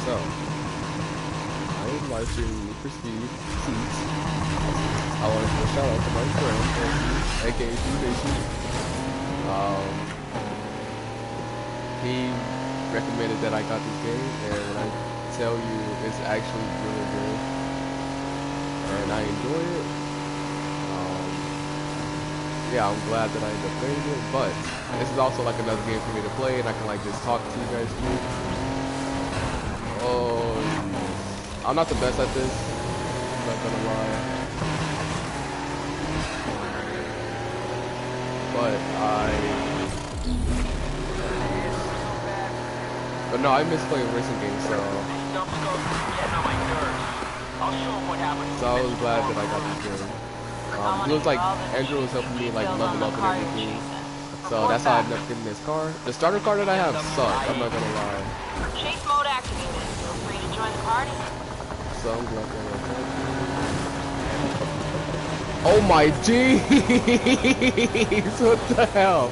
So, I am live streaming Need for Speed Seats. I want to give a shout out to my friend, aka Nation. He recommended that I got this game, and when I tell you, it's actually really good, and I enjoy it. Yeah, I'm glad that I ended up playing it, but this is also like another game for me to play, and I can like just talk to you guys through. Oh, I'm not the best at this, I'm not gonna lie. But no, I miss playing racing games, so I was glad that I got this game. It was like Andrew was helping me like level up and everything, so that's how I ended up getting this car. The starter car that I have sucked, I'm not gonna lie. Chase mode activated. Feel free to join the party. So I'm glad that I got. Oh my jeez! What the hell?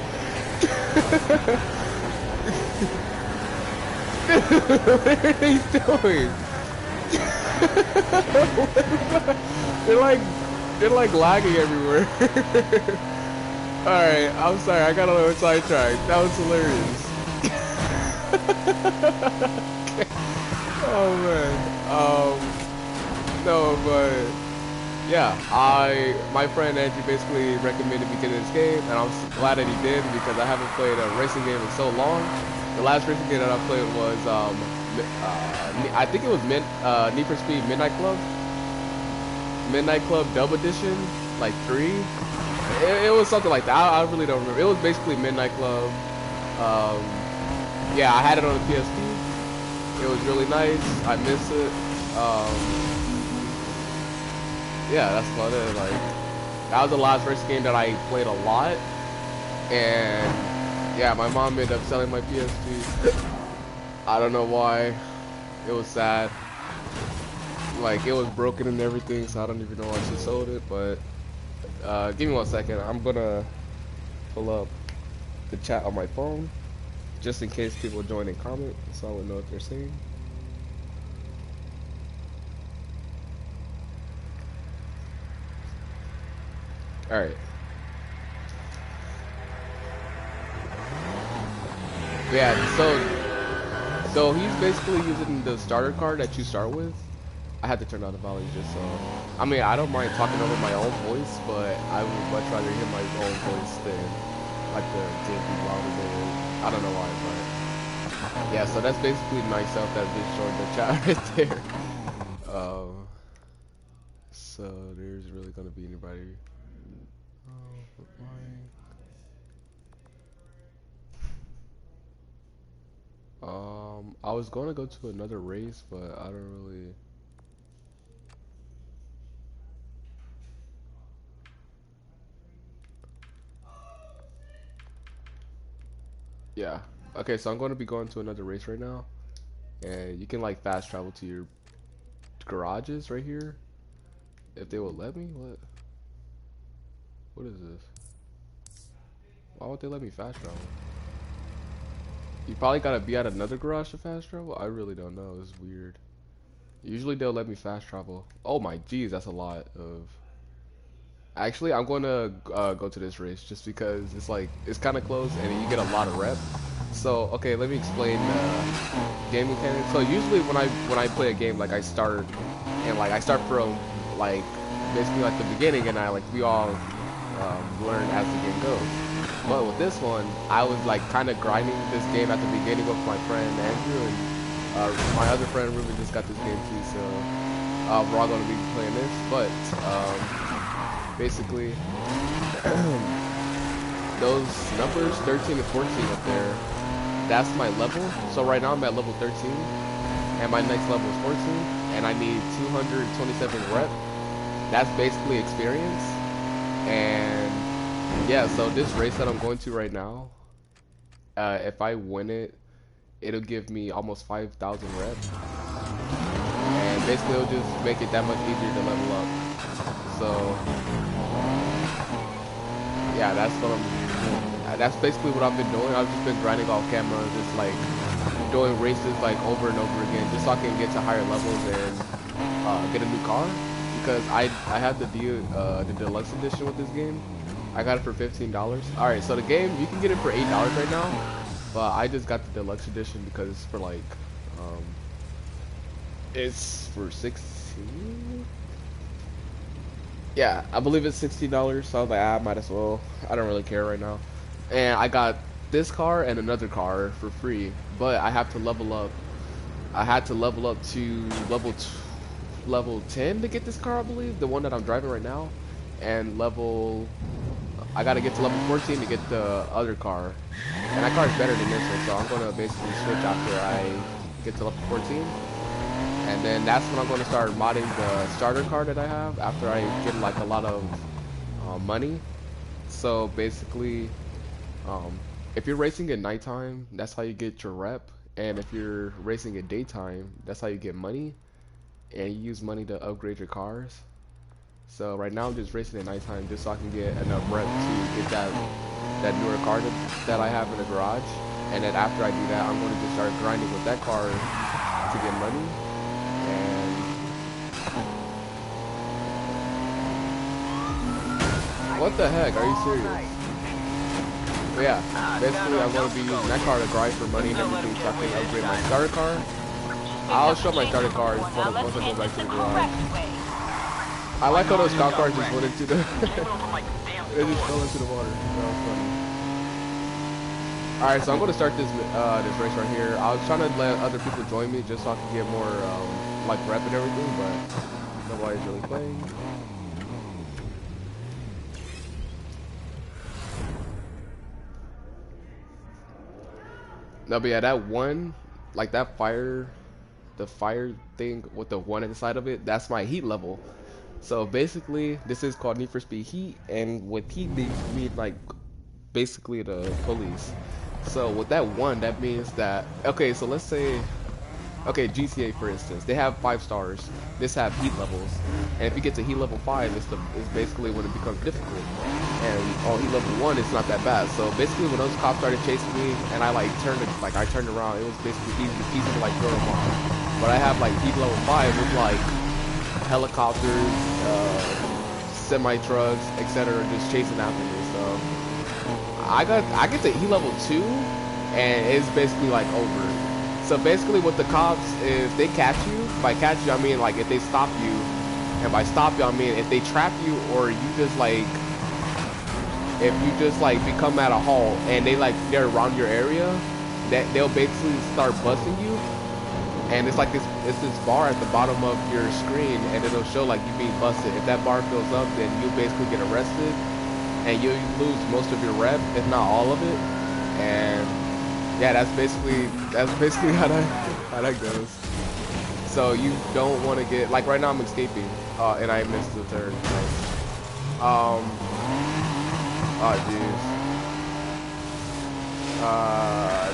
What are they doing? They're like lagging everywhere. Alright, I'm sorry, I got a little sidetracked. That was hilarious. Oh man. No, but yeah, my friend Andrew basically recommended me getting this game, and I'm glad that he did because I haven't played a racing game in so long. The last racing game that I played was I think it was Need for Speed Midnight Club Dub Edition, like 3. It was something like that. I really don't remember. It was basically Midnight Club. Yeah, I had it on the PSP. It was really nice. I miss it. Yeah, that's about it. Like, that was the last racing game that I played a lot. And yeah, my mom ended up selling my PSP. I don't know why. It was sad. Like, it was broken and everything, so I don't even know why she sold it. But give me 1 second. I'm gonna pull up the chat on my phone, just in case people join and comment, so I would know what they're saying. Alright. Yeah, so he's basically using the starter card that you start with. I had to turn down the volume just so. I mean, I don't mind talking over my own voice, but I would much rather hear my own voice than like the be louder than. I don't know why, but yeah. So that's basically myself that just joined the chat right there. So there's really gonna be anybody. I was gonna go to another race, but I don't really. Yeah. Okay, so I'm going to be going to another race right now, and you can like fast travel to your garages right here, if they will let me. What is this? Why would they let me fast travel? You probably gotta be at another garage to fast travel. I really don't know. It's weird. Usually they'll let me fast travel. Oh my geez, that's a lot of. Actually, I'm going to go to this race just because it's like it's kind of close and you get a lot of rep. So okay, let me explain game mechanics. So usually when I play a game, like I start from like basically like the beginning, and we all learn as the game goes. But with this one, I was like kind of grinding this game at the beginning with my friend Andrew, and my other friend Ruben just got this game too. So we're all going to be playing this, but. Basically, those numbers 13 and 14 up there, that's my level. So right now I'm at level 13, and my next level is 14, and I need 227 rep. That's basically experience. And yeah, so this race that I'm going to right now, if I win it, it'll give me almost 5,000 rep. And basically it'll just make it that much easier to level up. So yeah, that's basically what I've been doing. I've just been grinding off camera, just like doing races like over and over again, just so I can get to higher levels and get a new car. Because I had the deluxe edition with this game. I got it for $15. All right, so the game you can get it for $8 right now, but I just got the deluxe edition because it's for like it's for 16. Yeah, I believe it's $16. So I was like, I might as well. I don't really care right now. And I got this car and another car for free, but I have to level up. I had to level up to level 10 to get this car, I believe, the one that I'm driving right now, and I gotta get to level 14 to get the other car, and that car is better than this one, so I'm gonna basically switch after I get to level 14, and then that's when I'm gonna start modding the starter car that I have after I get like a lot of money. So basically, if you're racing at nighttime, that's how you get your rep, and if you're racing at daytime, that's how you get money, and you use money to upgrade your cars. So right now I'm just racing at nighttime just so I can get enough rep to get that newer car that I have in the garage, and then after I do that, I'm going to just start grinding with that car to get money. And what the heck? Are you serious? But yeah, basically I'm going to be using that car to grind for money and everything so I can upgrade my starter car. I'll show my starter car once I go back to the garage. I like how those cop cars just went into the they just fell into the water. That was funny. Alright, so I'm gonna start this race right here. I was trying to let other people join me just so I can get more like rep and everything, but nobody's really playing. No, but yeah, that one, like that the fire thing with the one inside of it, that's my heat level. So basically, this is called Need for Speed Heat, and with heat they mean like basically the police. So with that one, that means that, okay, so let's say, okay, GTA for instance, they have 5 stars. This have heat levels, and if you get to heat level 5, it's basically when it becomes difficult. And on heat level 1, it's not that bad. So basically, when those cops started chasing me, and I turned around, it was basically easy to like throw them off. But I have like heat level 5 with like helicopters, semi trucks, etc., just chasing after me. So I get to E level 2, and it's basically like over. So basically, what the cops, if they catch you, by catch you I mean like if they stop you, and by stop you I mean if they trap you, or you just like if you just like become at a halt and they're around your area, that they'll basically start busting you. And it's like this bar at the bottom of your screen, and it'll show like you being busted. If that bar fills up, then you basically get arrested, and you lose most of your rep, if not all of it. And yeah, that's basically how that goes. So you don't want to get, like right now I'm escaping, and I missed the turn. Oh jeez.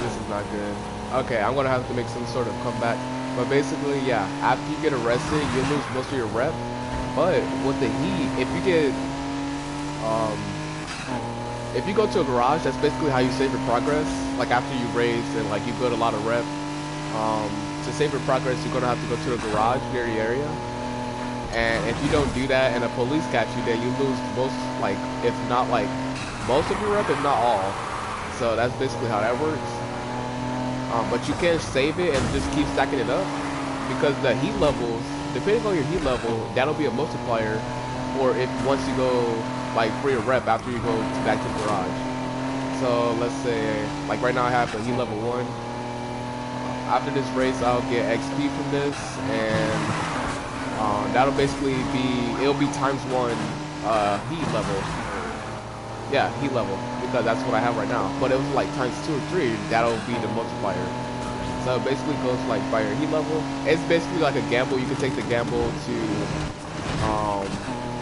This is not good. Okay, I'm gonna have to make some sort of comeback. But basically, yeah, after you get arrested, you lose most of your rep. But with the heat, if you go to a garage, that's basically how you save your progress. Like after you race and like you build a lot of rep, to save your progress, you're gonna have to go to a garage near your area. And if you don't do that and the police catch you, then you lose most, like if not like most of your rep, if not all. So that's basically how that works. But you can save it and just keep stacking it up, because the heat levels, depending on your heat level, that'll be a multiplier. Or if once you go like for your rep after you go back to the garage. So let's say like right now I have a heat level 1. After this race, I'll get XP from this, and that'll basically it'll be ×1 heat level. Yeah, heat level, because that's what I have right now. But it was like ×2 or 3, that'll be the multiplier. So it basically goes like by your heat level. It's basically like a gamble. You can take the gamble to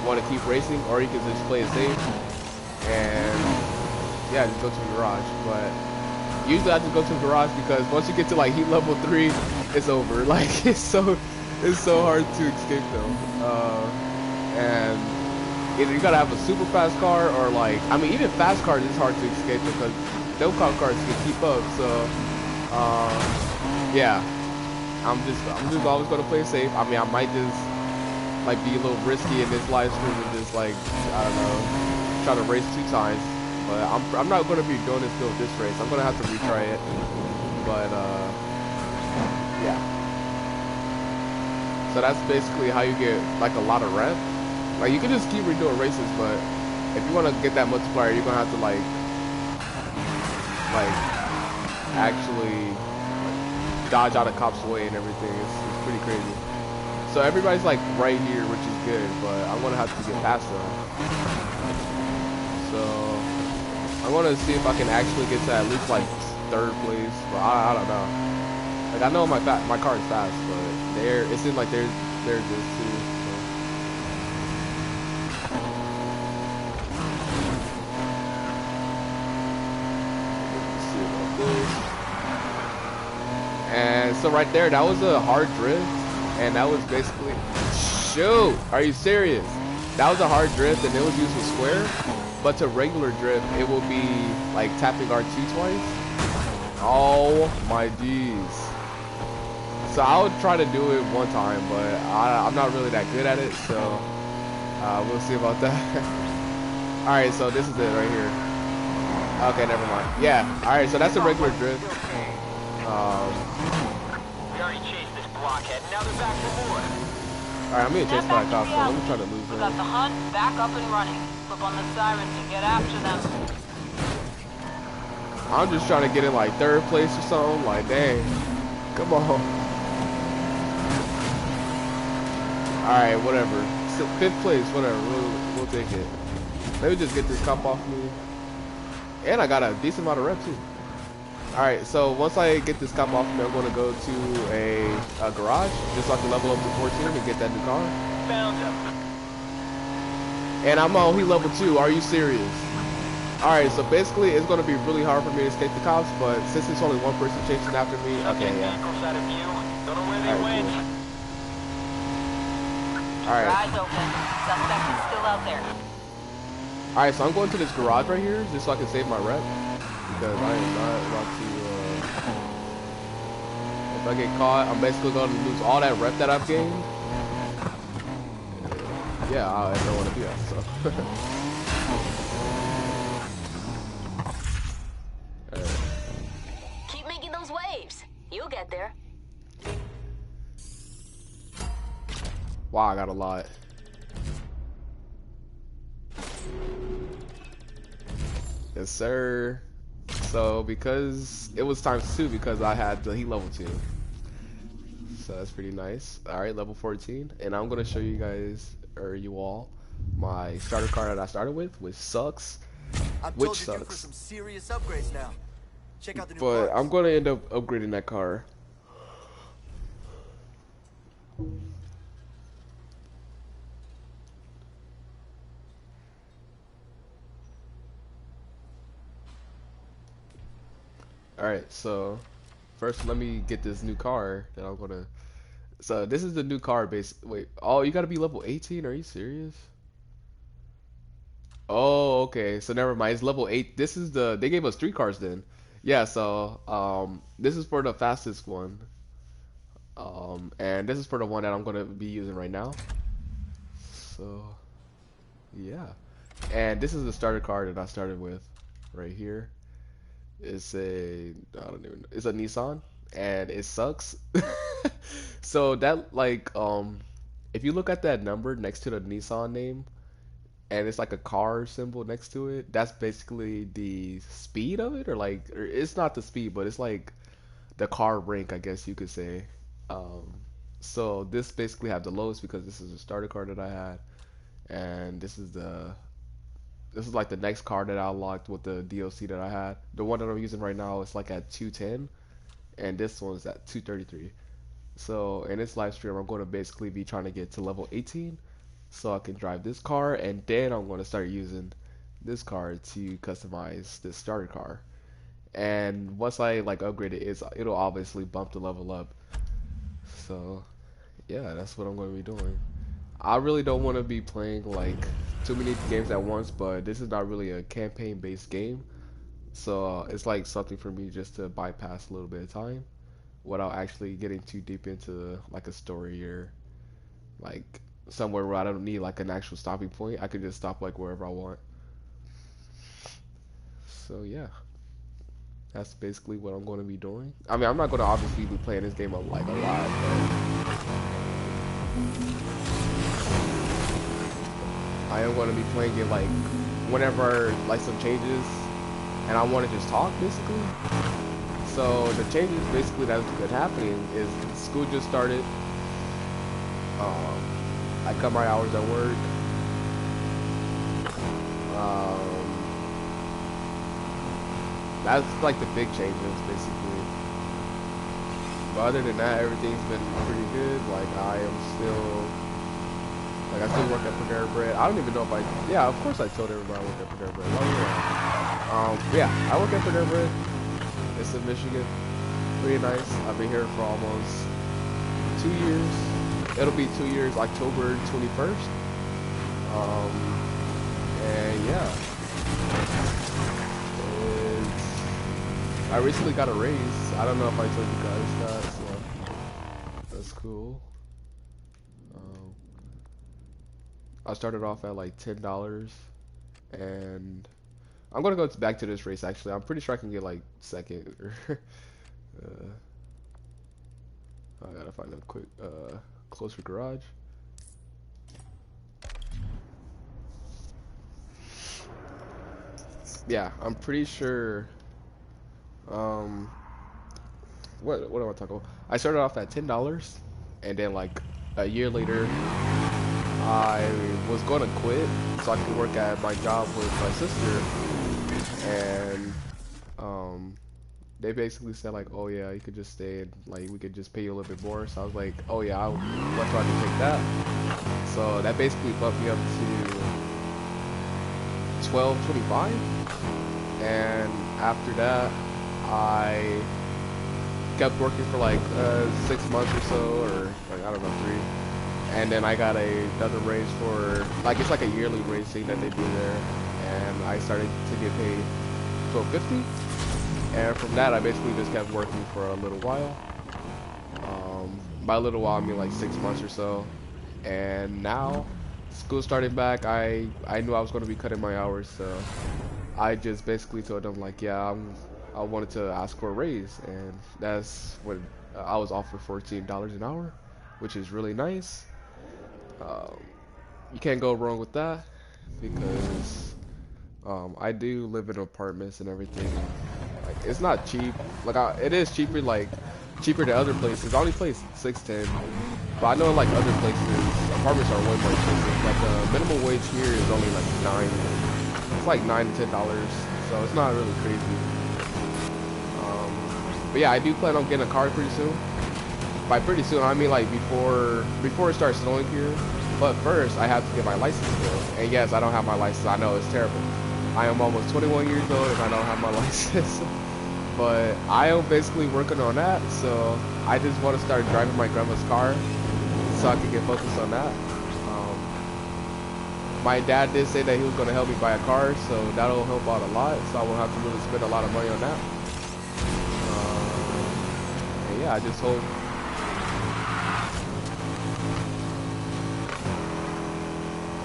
want to keep racing, or you can just play it safe and yeah, just go to the garage. But usually I just go to the garage because once you get to like heat level 3, it's over. Like it's so hard to escape them. And either you gotta have a super fast car, or like, I mean, even fast cars is hard to escape because those cars can keep up. So Yeah, I'm just always gonna play safe. I mean, I might just like be a little risky in this live stream and just like I don't know, try to race 2 times. But I'm not gonna be doing this race. I'm gonna have to retry it. But yeah. So that's basically how you get like a lot of rep. Like you can just keep redoing races, but if you want to get that multiplier, you're gonna have to like actually dodge out of cops' way and everything. It's pretty crazy. So everybody's like right here, which is good, but I'm gonna have to get past them. So I'm gonna see if I can actually get to at least like 3rd place, but I don't know. Like I know my car is fast, but it seems like they're just too. And so right there, that was a hard drift, and that was basically, shoot, are you serious? That was a hard drift, and it was used with square, but to regular drift, it will be like tapping R2 twice. Oh my geez. So I would try to do it one time, but I'm not really that good at it, so we'll see about that. Alright, so this is it right here. Okay, never mind. Yeah, alright, so that's a regular drift. We already chased this blockhead, now they're back for more. Alright, I'm being chased by a cop, so let me try to lose We him. got the hunt back up and running. Flip on the sirens and get after them. I'm just trying to get in like 3rd place or something. Like, dang. Come on. Alright, whatever. 5th place, whatever. We'll take it. Let me just get this cop off me. And I got a decent amount of rep too. Alright, so once I get this cop off me, I'm going to go to a garage just so I can level up to 14 and get that new car. Found him. And I'm only level 2. Are you serious? Alright, so basically it's going to be really hard for me to escape the cops, but since it's only one person chasing after me, okay, yeah. Alright, cool. Alright. Eyes open. Suspect is still out there. Alright, so I'm going to this garage right here just so I can save my rep. Because I am not about to, if I get caught, I'm basically going to lose all that rep that I've gained. Yeah, I don't want to do that, so. Alright. Keep making those waves. You'll get there. Wow, I got a lot. Yes, sir. So because it was ×2 because I had the heat level 2. So that's pretty nice. Alright, level 14. And I'm gonna show you guys, or you all, my starter car that I started with, which sucks. Which sucks. For some serious upgrades now. Check out the new But parts. I'm gonna end up upgrading that car. Alright, so first let me get this new car that I'm gonna. So this is the new car base. Wait, oh, you gotta be level 18? Are you serious? Oh, okay. So never mind. It's level 8. This is the. They gave us 3 cars then. Yeah. So this is for the fastest one. And this is for the one that I'm gonna be using right now. So yeah. And this is the starter car that I started with, right here. It's a, I don't even know. It's a Nissan, and it sucks. So that like if you look at that number next to the Nissan name, and it's like a car symbol next to it, that's basically the speed of it, or like, or it's not the speed, but it's like the car rank, I guess you could say. Um, so this basically have the lowest because this is a starter car that I had, and this is like the next car that I unlocked with the DLC that I had. The one that I'm using right now is like at 210, and this one's at 233. So in this live stream, I'm going to basically be trying to get to level 18 so I can drive this car, and then I'm going to start using this car to customize this starter car. And once I like upgrade it, it'll obviously bump the level up. So yeah, that's what I'm going to be doing. I really don't want to be playing like too many games at once, but this is not really a campaign based game, so it's like something for me just to bypass a little bit of time. without actually getting too deep into like a story or like somewhere where I don't need like an actual stopping point. I can just stop like wherever I want. So yeah, that's basically what I'm going to be doing. I mean, I'm not going to obviously be playing this game like a lot, but I am going to be playing it like whenever like some changes, and I want to just talk basically. So the changes basically that's been happening is school just started. I cut my hours at work. That's like the big changes basically. But other than that, everything's been pretty good. Like I still work at Panera Bread. I don't even know if yeah, of course I told everybody I work at Panera Bread. Yeah, I work at Panera Bread. It's in Michigan. Pretty nice. I've been here for almost 2 years. It'll be 2 years, October 21st. And yeah. I recently got a raise. I don't know if I told you guys that, so that's cool. I started off at like $10, and I'm gonna go back to this race actually. I'm pretty sure I can get like second. I gotta find a quick, closer garage. Yeah, I'm pretty sure. What am I talking about? I started off at $10, and then like a year later, I was gonna quit so I could work at my job with my sister, and they basically said like, oh yeah, you could just stay and like we could just pay you a little bit more. So I was like, oh yeah, I'll much rather take that. So that basically bumped me up to $12.25, and after that, I kept working for like 6 months or so, or like I don't know, 3. And then I got another raise for like it's like a yearly raise thing that they do there, and I started to get paid $12.50. And from that, I basically just kept working for a little while. By a little while, I mean like 6 months or so. And now, school started back. I knew I was going to be cutting my hours, so I just basically told them like, yeah, I wanted to ask for a raise, and that's when I was offered $14 an hour, which is really nice. You can't go wrong with that because I do live in apartments and everything. Like it's not cheap. Like it is cheaper, like cheaper than other places. I only pay $6.10, but I know like other places, apartments are way more expensive. Like the minimum wage here is only like $9. It's like $9 to $10, so it's not really crazy. But yeah, I do plan on getting a car pretty soon. By pretty soon, I mean like before it starts snowing here. But first, I have to get my license still. And yes, I don't have my license. I know it's terrible. I am almost 21 years old and I don't have my license. But I am basically working on that. So I just want to start driving my grandma's car so I can get focused on that. My dad did say that he was going to help me buy a car, so that'll help out a lot. So I won't have to really spend a lot of money on that. And yeah, I just hope.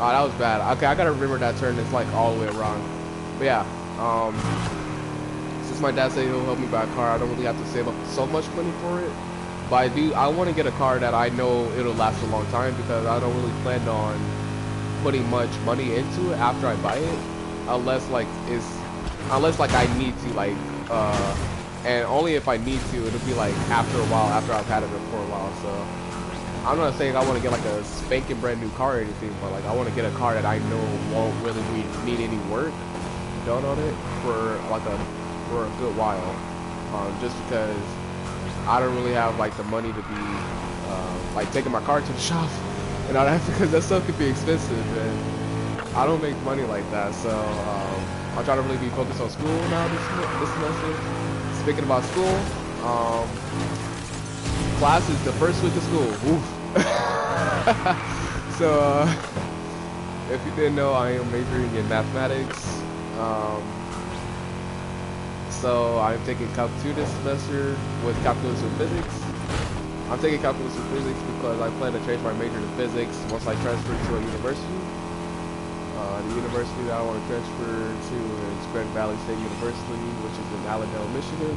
Oh, that was bad. Okay, I gotta remember that turn. It's like all the way around. But yeah, since my dad said he'll help me buy a car, I don't really have to save up so much money for it. But I want to get a car that I know it'll last a long time, because I don't really plan on putting much money into it after I buy it, unless like I need to, like, and only if I need to. It'll be like after a while, after I've had it for a while. So I'm not saying I want to get like a spanking brand new car or anything, but like I want to get a car that I know won't really need any work done on it for a good while. Just because I don't really have like the money to be like taking my car to the shop and all that, because that stuff could be expensive, and I don't make money like that. So I'm trying to really be focused on school now this semester. Speaking about school, class is the first week of school. Oof. So if you didn't know, I am majoring in mathematics. So I'm taking Calc 2 this semester with calculus and physics. I'm taking calculus and physics because I plan to change my major to physics once I transfer to a university. The university that I want to transfer to is Grand Valley State University, which is in Allendale, Michigan.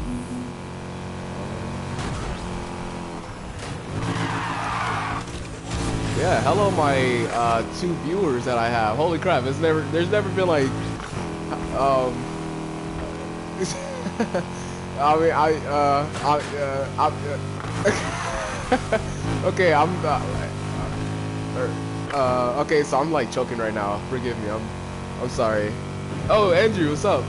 Yeah, hello my 2 viewers that I have. Holy crap, there's never been like I mean okay, okay, so I'm like choking right now. Forgive me. I'm sorry. Oh, Andrew, what's up?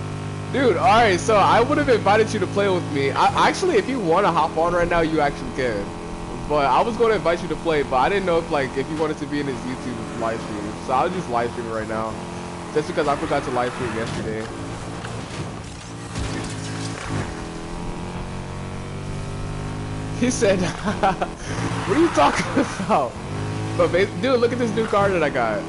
Dude, alright, so I would have invited you to play with me. Actually, if you want to hop on right now, you actually can. But I was going to invite you to play, but I didn't know if you wanted to be in his YouTube live stream. So I'll just live stream it right now. Just because I forgot to live stream yesterday. He said, what are you talking about? But dude, look at this new car that I got.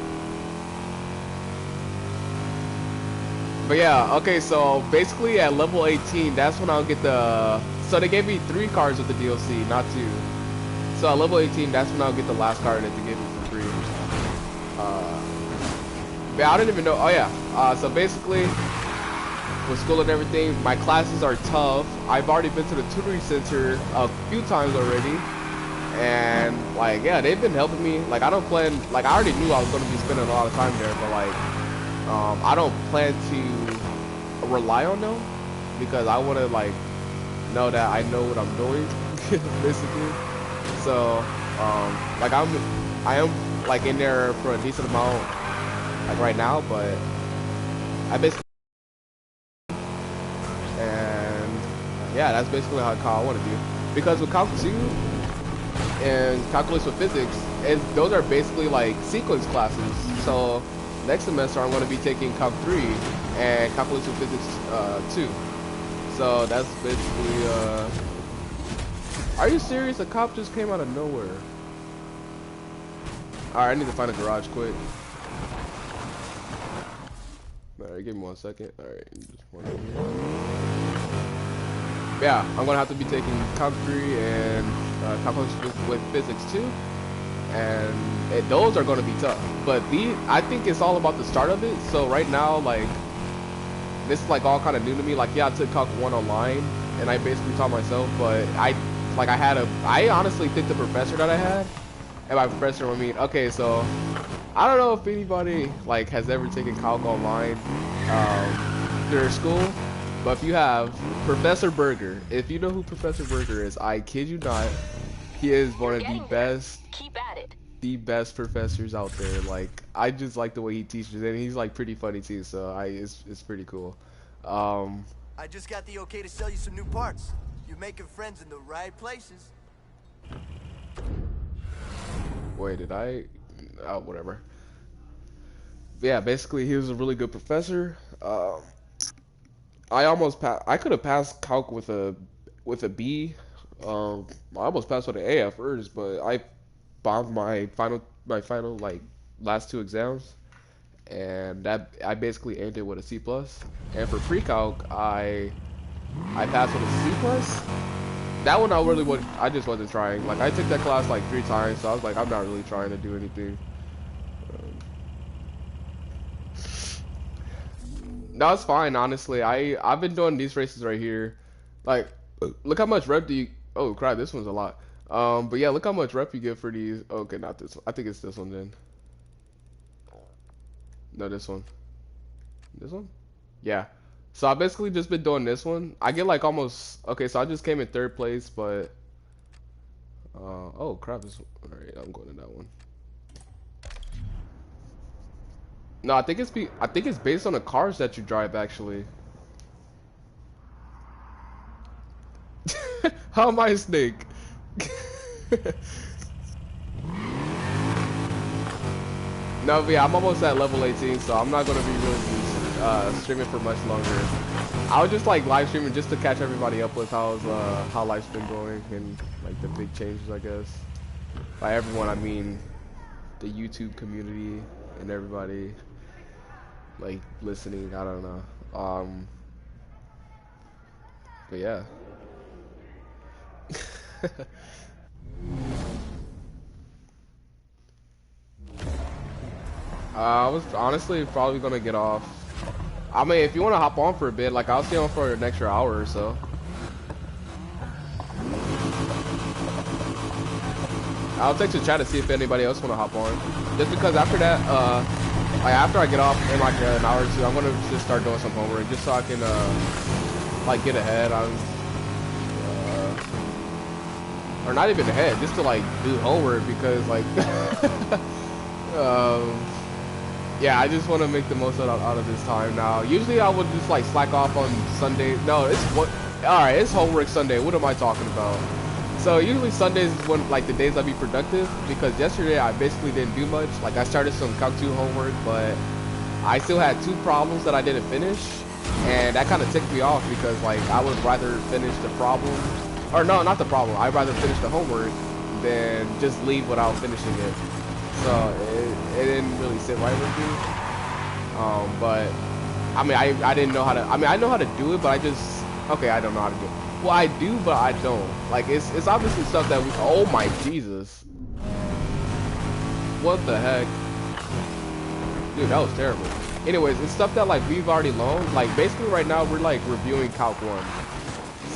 But yeah, okay, so basically at level 18, that's when I'll get the... So they gave me 3 cars with the DLC, not 2. So at level 18, that's when I'll get the last card that they gave me for free. But I didn't even know... Oh yeah, so basically, with school and everything, my classes are tough. I've already been to the tutoring center a few times already. And, like, yeah, they've been helping me. Like, I don't plan... Like, I already knew I was going to be spending a lot of time there, but, like... I don't plan to rely on them because I want to like know that I know what I'm doing basically. So like I am like in there for a decent amount like right now, but I basically and yeah, that's basically how I want to do, because with Calc 2 and calculus with physics, those are basically like sequence classes. So next semester I'm going to be taking Calc 3 and Calculus with Physics 2. So that's basically, Are you serious? A cop just came out of nowhere. Alright, I need to find a garage quick. Alright, give me 1 second. Alright, yeah, I'm going to have to be taking Calc 3 and Calculus with Physics 2. And those are going to be tough, but I think it's all about the start of it. So right now, like, this is like all kind of new to me. Like, yeah, I took Calc 1 online and I basically taught myself, but I honestly think the professor that I had, and by professor I mean, okay, so I don't know if anybody like has ever taken Calc online through school, but if you have, Professor Berger, if you know who Professor Berger is, I kid you not, he is one of the best. Keep at it. The best professors out there. Like, I just like the way he teaches, and he's like pretty funny too. So it's pretty cool. I just got the okay to sell you some new parts. You're making friends in the right places. Wait, did I? Oh, whatever. But yeah, basically he was a really good professor. I almost I could have passed Calc with a B. I almost passed with an A at first, but I bombed my final like last 2 exams, and that I basically ended with a C+. And for pre-calc, I passed with a C+. That one I just wasn't trying. Like, I took that class like 3 times, so I was like, I'm not really trying to do anything. No, it's fine, honestly. I've been doing these races right here. Like, look how much rep do you... Oh, crap, this one's a lot. But yeah, look how much rep you get for these. Okay, not this one. I think it's this one then. No, this one. This one? Yeah. So I basically just been doing this one. I get like almost... Okay, so I just came in 3rd place, but... oh, crap. Alright, I'm going to that one. No, I think it's based on the cars that you drive, actually. How am I a snake? No, but yeah, I'm almost at level 18, so I'm not gonna be really streaming for much longer. I was just like live streaming just to catch everybody up with how life's been going and like the big changes, I guess. By everyone, I mean the YouTube community and everybody like listening. I don't know. But yeah. I was honestly probably gonna get off. I mean, if you want to hop on for a bit, like I'll stay on for an extra hour or so. I'll text the chat to see if anybody else want to hop on. Just because after that, like after I get off in like an hour or two, I'm gonna just start doing some homework just so I can like get ahead. Or not even ahead, just to like do homework because like, yeah, I just want to make the most out of this time now. Usually I would just like slack off on Sunday. No, it's what? All right, it's homework Sunday. What am I talking about? So usually Sundays is when like the days I'd be productive because yesterday I basically didn't do much. Like I started some Calc 2 homework, but I still had 2 problems that I didn't finish, and that kind of ticked me off because like I would rather finish the problem, or no, not the problem. I'd rather finish the homework than just leave without finishing it. So it didn't really sit right with me. But I mean I didn't know how to. I mean I know how to do it, but I don't know how to do it. Well, I do, but I don't. Like, it's obviously stuff that we... Oh, my Jesus. What the heck? Dude, that was terrible. Anyways, it's stuff that, like, we've already learned. Like, basically right now, we're, like, reviewing Calc 1.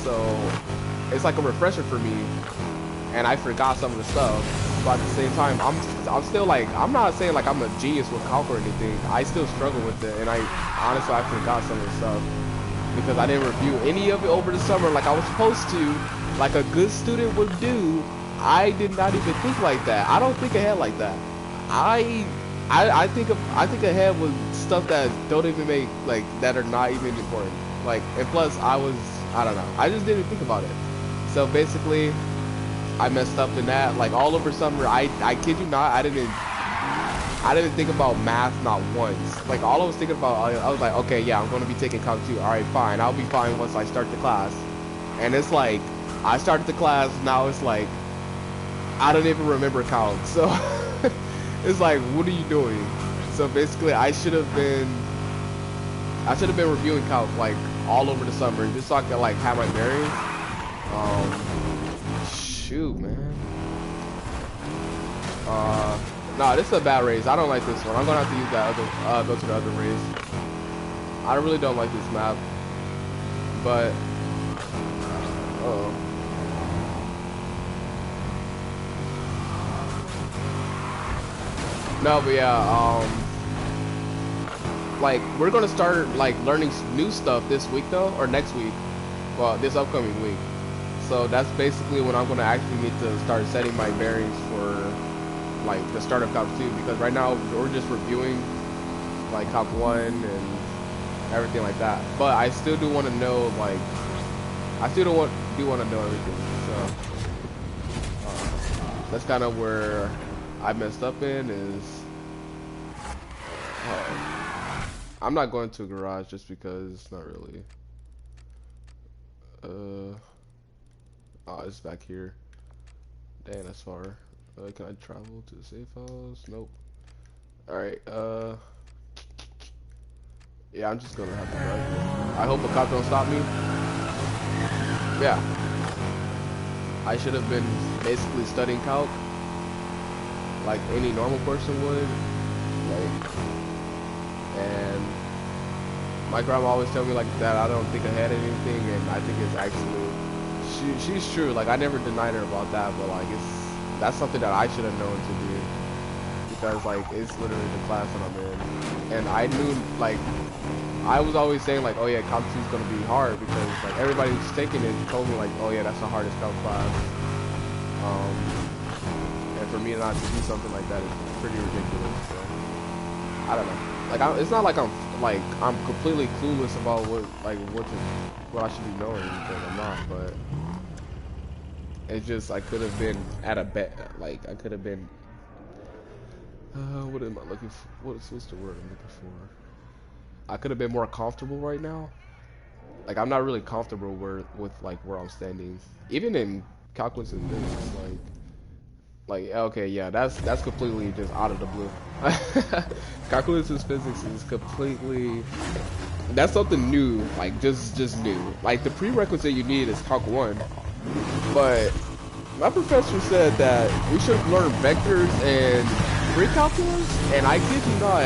So, it's like a refresher for me. And I forgot some of the stuff. But at the same time, I'm still, like... I'm not saying, like, I'm a genius with Calc or anything. I still struggle with it. And honestly, I forgot some of the stuff. Because I didn't review any of it over the summer like I was supposed to, like a good student would do. I did not even think like that. I don't think ahead like that. I think ahead with stuff that don't even make, like, that are not even important. Like, and plus I don't know. I just didn't think about it. So basically, I messed up in that. Like all over summer, I kid you not, I didn't think about math not once. Like all I was thinking about, I was like, okay, yeah, I'm going to be taking Calc 2. All right, fine. I'll be fine once I start the class. And it's like, I started the class, now it's like, I don't even remember Calc. So it's like, what are you doing? So basically, I should have been reviewing Calc like all over the summer, just so I could like have my bearings. Shoot, man. Nah, this is a bad race. I don't like this one. I'm gonna have to use that other, go to the other race. I really don't like this map. But, no, but yeah, like, we're gonna start, like, learning new stuff this week, though, or next week. Well, this upcoming week. So that's basically when I'm gonna actually need to start setting my bearings for like the start of Calc 2, because right now we're just reviewing like Calc 1 and everything like that. But I still do want to know, like, I still do want to know everything. So that's kind of where I messed up in is I'm not going to a garage just because it's not really. Oh, it's back here. Dang, that's far. Can I travel to the safe house? Nope. Alright, yeah, I'm just gonna have to drive. I hope a cop don't stop me. Yeah. I should have been basically studying Calc like any normal person would. Like, and my grandma always tell me like that I don't think ahead of anything, and I think it's actually she's true. Like I never denied her about that, but like that's something that I should have known to do, because like it's literally the class that I'm in, and I knew, like, I was always saying like, oh yeah, Calc 2 is gonna be hard because like everybody who's taking it told me like, oh yeah, that's the hardest Calc class. And for me not to do something like that is pretty ridiculous. So I don't know. Like it's not like I'm completely clueless about what I should be knowing, because I'm not, but. It's just I could have been at a like I could have been. What am I looking for? What's the word I'm looking for? I could have been more comfortable right now. Like I'm not really comfortable with like where I'm standing, even in calculus and physics. Like okay, yeah, that's completely just out of the blue. Calculus and physics is completely That's something new, like just new. Like the prerequisite you need is Calc 1, but my professor said that we should learn vectors and pre-calculus, and I kid you not,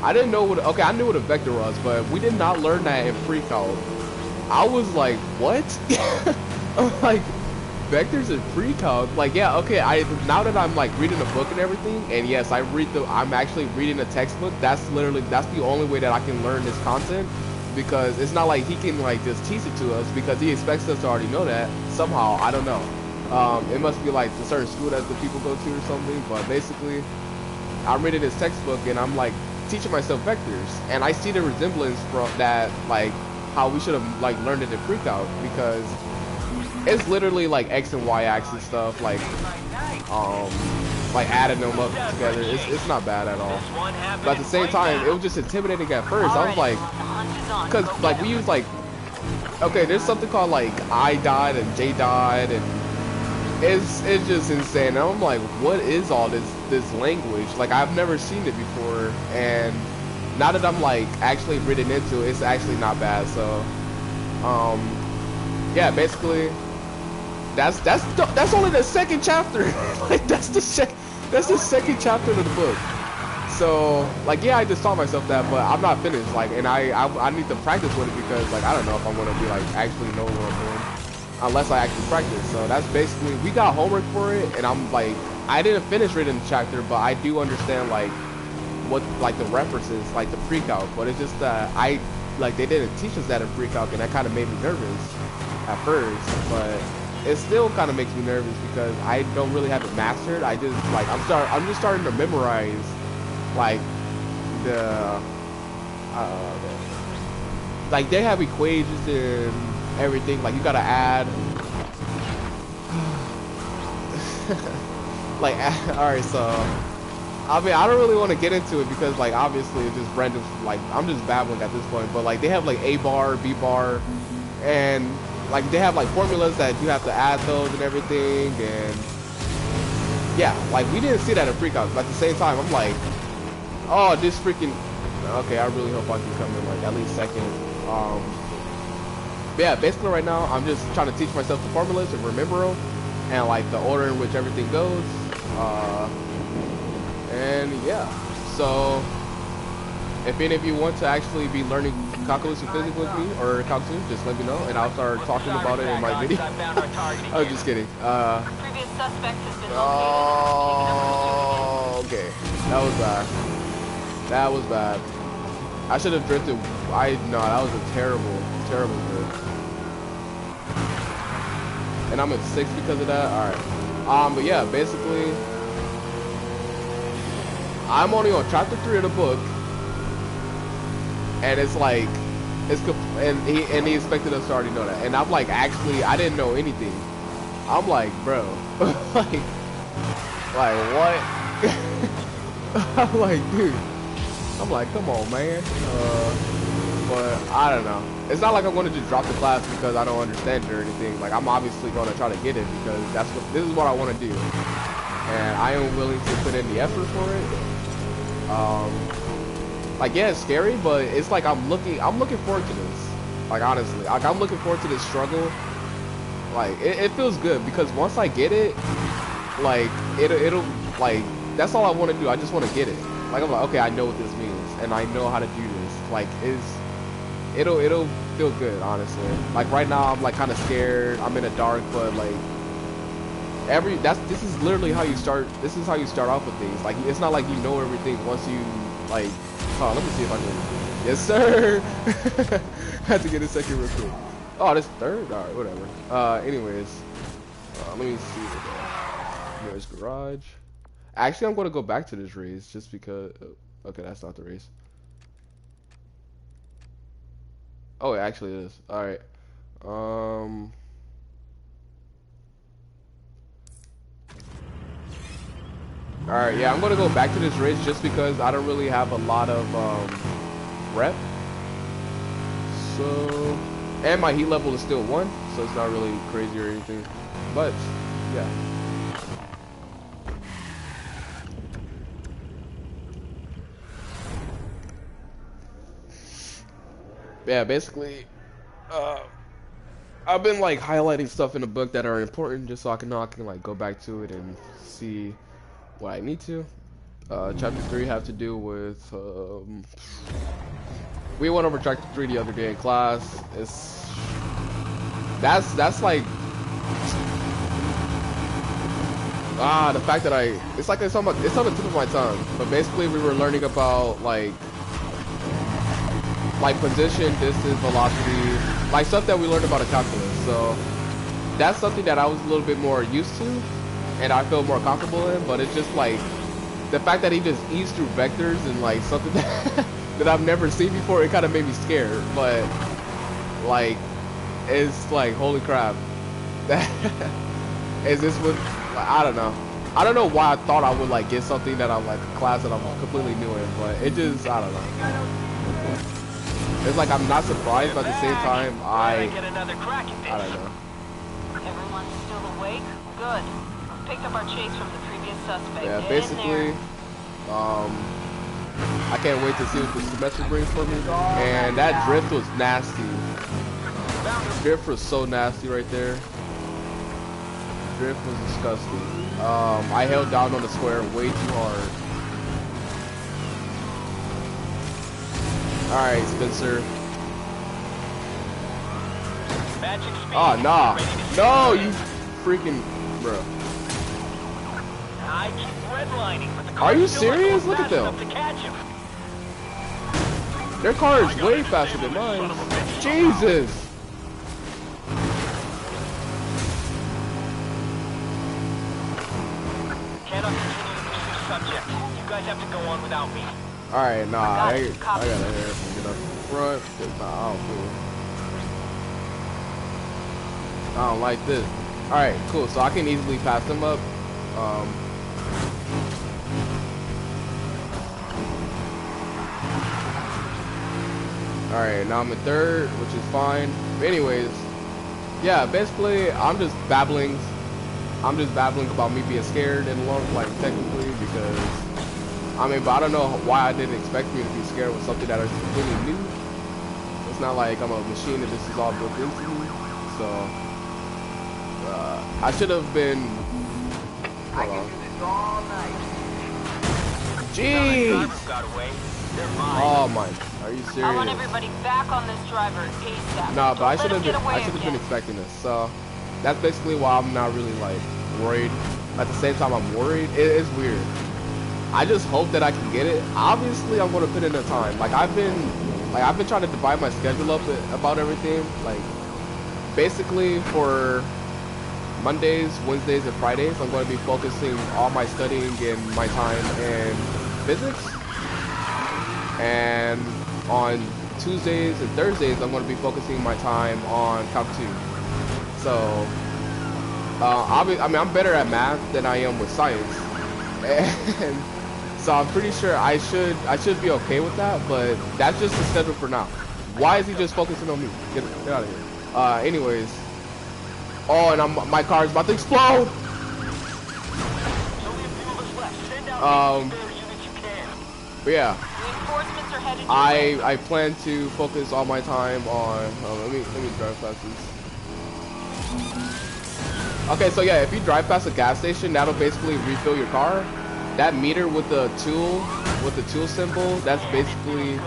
I didn't know what, okay, I knew what a vector was, but we did not learn that in pre-calc. I was like, what? I'm like, vectors and pre-calc? Like, yeah, okay, now that I'm like reading a book and everything, and yes, I'm actually reading a textbook, that's the only way that I can learn this content, because it's not like he can like just teach it to us, because he expects us to already know that, somehow, I don't know. It must be like the certain school that the people go to or something, but basically, I'm reading this textbook and I'm like teaching myself vectors, and I see the resemblance from that, like how we should have like learned it in pre-calc, because it's literally like X and Y axis stuff, like adding them up together. It's not bad at all, but at the same time, it was just intimidating at first. I was like, because like we use like, okay, there's something called like I dot and J dot, and it's just insane. And I'm like, what is all this language? Like, I've never seen it before, and now that I'm like actually reading into it, it's actually not bad. So yeah, basically that's only the second chapter. Like that's the second chapter of the book. So like, yeah, I just taught myself that, but I'm not finished. Like, and I need to practice with it, because like I don't know if I'm gonna be like actually know what I'm doing unless I actually practice. So that's basically, we got homework for it, and I'm like, I didn't finish reading the chapter, but I do understand like what like the references, like the pre-calc, but it's just that they didn't teach us that in pre-calc, and that kind of made me nervous at first, but it still kind of makes me nervous because I don't really have it mastered. I just like, I'm just starting to memorize like like they have equations and everything, like you gotta add like alright, so I mean, I don't really want to get into it because like obviously it's just random, like I'm just babbling at this point, but like they have like A bar, B bar, and like they have like formulas that you have to add those and everything, and yeah, like we didn't see that in pre-calc, but at the same time I'm like, oh, this freaking, okay, I really hope I can come in like at least second. But yeah, basically right now I'm just trying to teach myself the formulas and remember them, and like the order in which everything goes, and yeah, so if any of you want to actually be learning calculus and physics with me, or calculus, just let me know, and I'll start talking about it in my video. I was just kidding. Oh, okay, that was bad. That was bad. I should have drifted. No, that was a terrible drift. And I'm at 6 because of that. All right. But yeah, basically, I'm only on chapter 3 of the book, and it's like, and he expected us to already know that, and I'm like, actually, I didn't know anything. I'm like, bro, like what? I'm like, dude. I'm like, come on, man. But I don't know. It's not like I'm gonna just drop the class because I don't understand it or anything. Like, I'm obviously gonna try to get it because this is what I want to do, and I am willing to put in the effort for it. Like, yeah, it's scary, but it's like I'm looking forward to this. Like, honestly, like I'm looking forward to this struggle. Like, it feels good because once I get it, like it'll like, that's all I want to do. I just want to get it. Like, I'm like, okay, I know what this means, and I know how to do this. Like, it'll feel good, honestly. Like, right now, I'm like kind of scared. I'm in the dark, but like this is literally how you start. This is how you start off with things. Like, it's not like you know everything once you like. Oh, let me see if I can. Yes, sir. Had to get a second real quick. Oh, this third. All right, whatever. Anyways, let me see. There's garage. Actually, I'm going to go back to this race just because... Okay, that's not the race. Oh, it actually is. Alright. Alright, yeah, I'm going to go back to this race just because I don't really have a lot of rep. So... And my heat level is still 1, so it's not really crazy or anything. But, yeah. yeah, basically, I've been like highlighting stuff in the book that are important, just so I can know I can like go back to it and see what I need to. Chapter 3 have to do with we went over chapter 3 the other day in class. That's like the fact that it's on the tip of my tongue. But basically we were learning about like position, distance, velocity, like stuff that we learned about in calculus. So that's something that I was a little bit more used to and I feel more comfortable in, but it's just like the fact that he just eats through vectors and like something that I've never seen before, it kind of made me scared. But like, it's like, holy crap. Is this what, like, I don't know. I don't know why I thought I would like get something that I'm like a class that I'm completely new in, but it just, I don't know. It's like I'm not surprised, but at the same time, I don't know. Everyone's still awake? Good. Picked up our chase from the previous suspect. Yeah, basically, I can't wait to see what the semester brings for me. And that drift was nasty. Drift was so nasty right there. Drift was disgusting. I held down on the square way too hard. Alright, Spencer. Oh, nah. No, you freaking... Bro. Are you serious? Look at them. Their car is way faster than mine. Jesus. Cannot continue to pursue subject. You guys have to go on without me. Alright, nah, I gotta get up front. Nah, I don't like this. Alright, cool. So I can easily pass them up. Alright, now I'm in third, which is fine. But anyways, yeah, basically I'm just babbling about me being scared and like technically, because I mean, but I don't know why I didn't expect me to be scared with something that is completely new. It's not like I'm a machine and this is all built into me. So I should have been. Hold on. Jeez. Oh my. Are you serious? I want everybody back on this driver ASAP. Nah, but I should have been expecting this. So that's basically why I'm not really like worried. At the same time, I'm worried. It's weird. I just hope that I can get it. Obviously, I'm gonna put in the time. Like I've been trying to divide my schedule up about everything. Like basically for Mondays, Wednesdays, and Fridays, I'm going to be focusing all my studying and my time in physics. And on Tuesdays and Thursdays, I'm going to be focusing my time on Comp 2. So, I mean, I'm better at math than I am with science. And so I'm pretty sure I should be okay with that, but that's just the schedule for now. Why is he just focusing on me? Get out of here. Anyways. Oh, and my car is about to explode! But yeah. I plan to focus all my time on let me drive past this. Okay, so yeah, if you drive past a gas station, that'll basically refill your car. That meter with the tool symbol, that's basically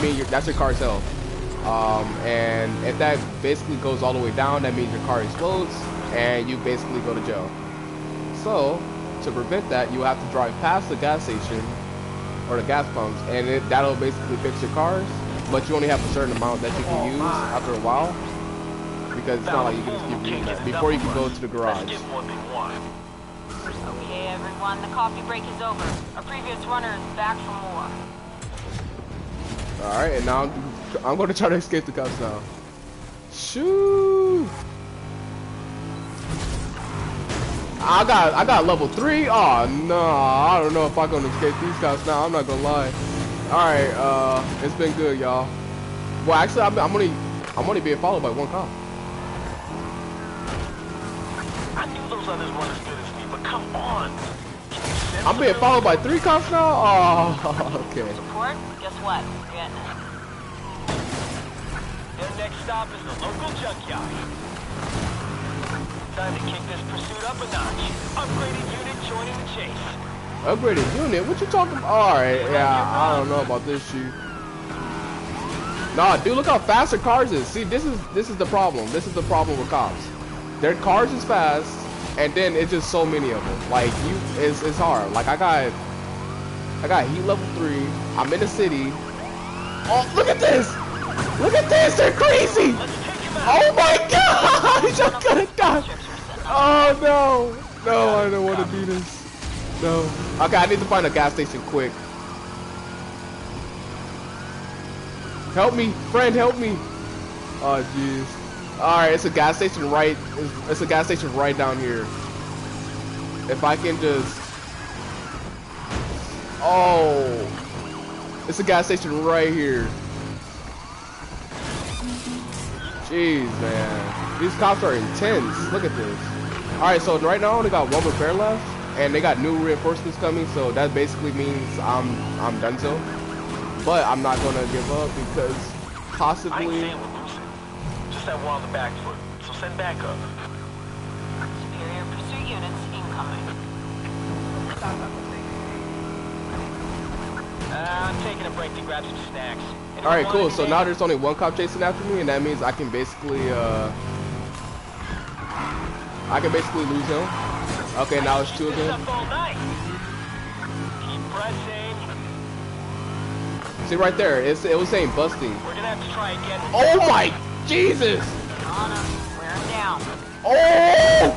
means that's your car's health. And if that basically goes all the way down, that means your car explodes and you basically go to jail. So to prevent that, you have to drive past the gas station or the gas pumps, and that'll basically fix your cars, but you only have a certain amount that you can use after a while, because it's not like you can just keep using that before you can go to the garage. Okay, everyone, the coffee break is over. Our previous runner is back for more. Alright, and now I'm going to try to escape the cops now. Shoo! I got level 3. Oh no, I don't know if I'm gonna escape these cops now. I'm not gonna lie. All right, it's been good, y'all. Well, actually, I'm only being followed by one cop. I knew those others weren't as good as me, but come on. Can you I'm being followed by 3 cops now? Oh, okay. Support? Guess what? We're getting it. Their next stop is the local junkyard. Time to kick this pursuit up a notch. Upgraded unit joining the chase. Upgraded unit? What you talking about? Alright, yeah, I don't know about this shit. Nah, dude, look how fast their cars is. See, this is the problem. This is the problem with cops. Their cars is fast, and then it's just so many of them. Like it's hard. Like I got heat level 3. I'm in the city. Oh, look at this! Look at this! They're crazy! Oh my gosh! I'm gonna die! Oh no! No, I don't want to do this. No. Okay, I need to find a gas station quick. Help me, friend, help me. Oh jeez. Alright, it's a gas station right. It's a gas station right down here. If I can just. Oh. It's a gas station right here. Jeez, man. These cops are intense. Look at this. Alright, so right now I only got 1 repair left. And they got new reinforcements coming, so that basically means I'm done so. But I'm not gonna give up because possibly. I ain't saying we're losing. Just that one on the back foot. So send backup. Superior pursuit units incoming. I'm taking a break to grab some snacks. Alright, cool. So now there's only 1 cop chasing after me, and that means I can basically lose him. Okay, now it's 2 again. Keep pressing. See right there, it was saying busting. We're gonna have to try again. Oh my Jesus! On him. Wear him down. Oh!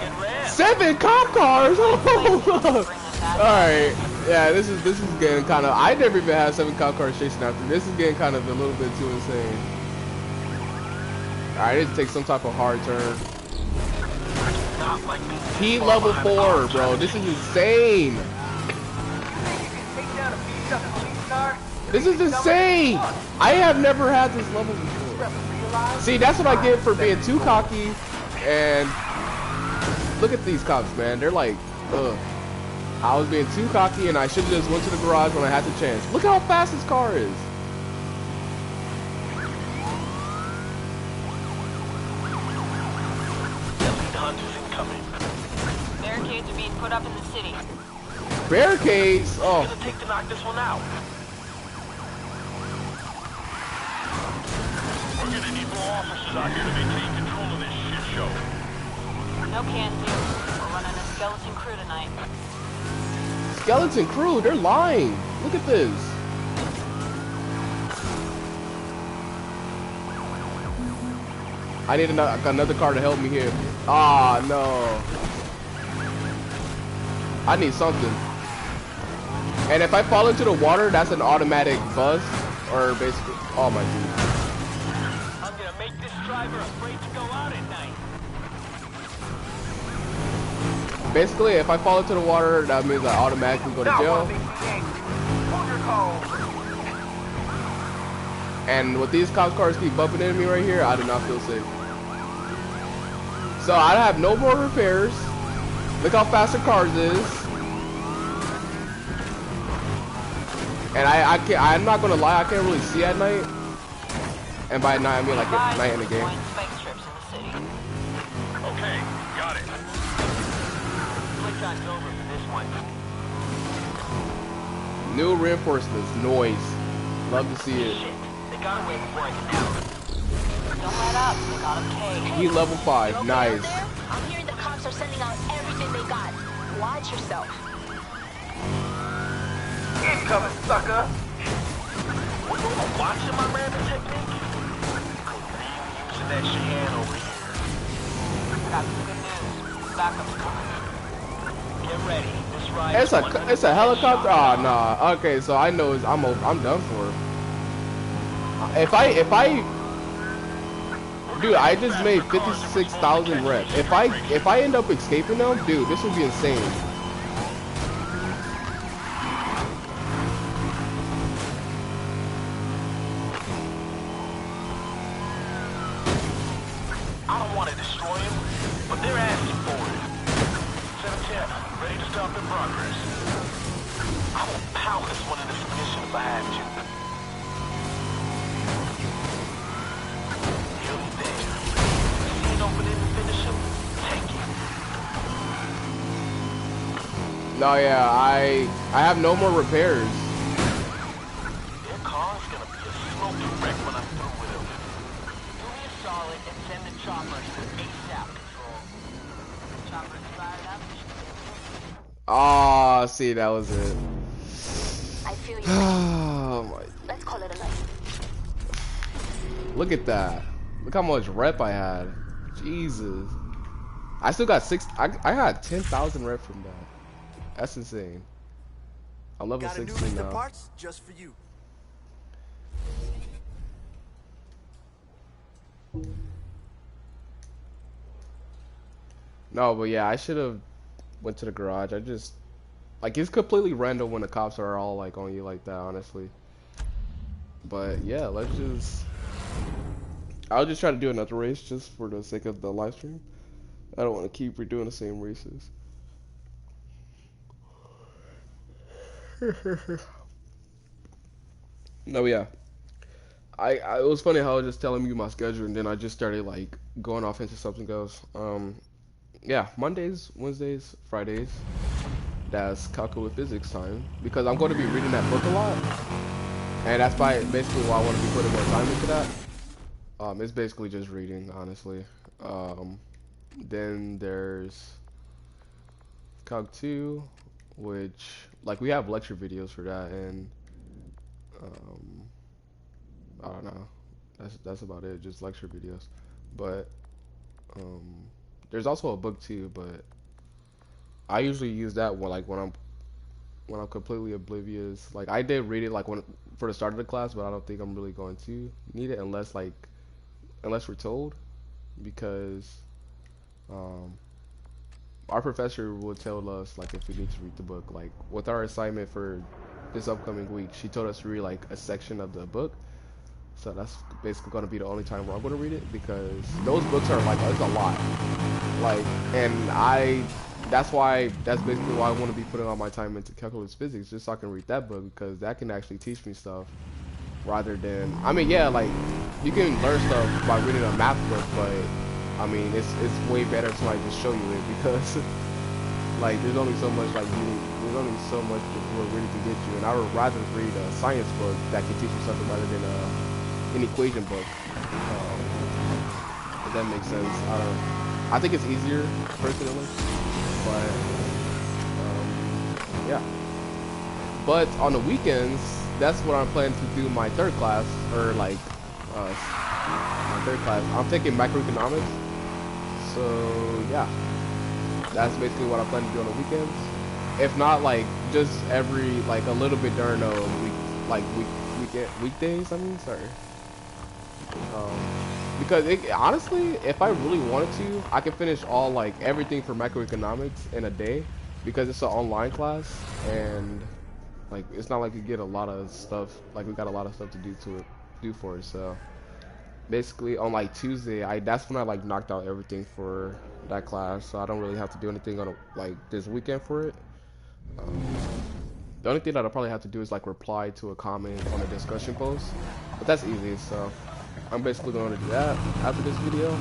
7 cop cars! Oh, alright. Yeah, this is getting kind of. I never even had 7 cop cars chasing after me. This is getting kind of a little bit too insane. Alright, I need to take some type of hard turn. Heat level 4, bro. This is insane. This is insane. I have never had this level before. See, that's what I get for being too cocky. And look at these cops, man. They're like, ugh. I was being too cocky, and I should have just went to the garage when I had the chance. Look how fast this car is. Barricades are being put up in the city. Barricades? Oh. It's gonna take to knock this one out. We're gonna need more officers out here to maintain control of this shit show. No can do. We're running a skeleton crew tonight. Skeleton crew? They're lying. Look at this. I need another car to help me here. Ah, no. I need something. And if I fall into the water, that's an automatic buzz. Or basically, oh my god. I'm gonna make this driver afraid to go out at night. Basically, if I fall into the water, that means I automatically go to jail. And with these cop cars keep bumping into me right here, I do not feel safe. So I have no more repairs. Look how fast the cars is. And I'm not gonna lie, I can't really see at night. And by night I mean like at night in the game. Okay, got it. Time's over for this one. New reinforcements, noise. Love to see it. Shit, they got away before I can out. Don't let up, they got him tagged. Heat level 5, Okay nice. I'm hearing the cops are sending out everything they got. Watch yourself. Incoming, sucker! What, you watching my random technique? Using that Cheyenne over here. Got some good news. Backup's coming. Get ready. This ride It's a helicopter. Oh nah. Okay, so I know I'm done for. If I dude, I just made 56,000 reps. If I end up escaping them, dude, this would be insane. I don't want to destroy him, but they're asking for it. 710, ready to stop in progress. I will pound this one in the submission if I have to. Nearly there. See an opening to finish him? Take it. No, yeah, I have no more repairs. Their car's gonna be a smoking wreck when I'm through with him. Do me a solid and send the chopper here ASAP, Control. Chopper's fired up. Ah, see, that was it. I feel you. Oh my. Let's call it a night. Look at that. Look how much rep I had. Jesus. I still got I had 10,000 rep from that. That's insane. I'm level Got a new 16 list of now. parts just for you. No, but yeah, I should have went to the garage. I just like it's completely random when the cops are all like on you like that, honestly. But yeah, I'll just try to do another race just for the sake of the live stream. I don't want to keep redoing the same races. No, yeah. It was funny how I was just telling you my schedule and then I just started like going off into something else. Yeah, Mondays, Wednesdays, Fridays. That's calculus physics time because I'm going to be reading that book a lot, and that's basically why I want to be putting more time into that. It's basically just reading, honestly. Then there's Calc 2, which like we have lecture videos for that, and I don't know. That's about it, just lecture videos. But there's also a book too, but I usually use that when I'm completely oblivious. Like I did read it like for the start of the class, but I don't think I'm really going to need it unless we're told, because our professor would tell us like if we need to read the book. Like with our assignment for this upcoming week, she told us to read like a section of the book. So that's basically going to be the only time where I'm going to read it, because those books are like, it's a lot. Like, and that's basically why I want to be putting all my time into calculus physics, just so I can read that book, because that can actually teach me stuff rather than, I mean, yeah, like, you can learn stuff by reading a math book, but, I mean, it's way better if somebody just show you it, because, like, there's only so much that we're ready to get you, and I would rather read a science book that can teach you something rather than an equation book. If that makes sense. I think it's easier personally, but yeah. But on the weekends, that's what I'm planning to do my third class, or like my third class. I'm taking macroeconomics, so yeah, that's basically what I plan to do on the weekends. If not, like just every like a little bit during the weekdays. I mean, sorry. Because honestly, if I really wanted to, I could finish all like everything for macroeconomics in a day, because it's an online class, and like it's not like you get a lot of stuff. Like we got a lot of stuff to do for it. So basically, on like Tuesday, that's when I like knocked out everything for that class. So I don't really have to do anything on like this weekend for it. The only thing that I'll probably have to do is like reply to a comment on a discussion post, but that's easy. So I'm basically going to do that after this video,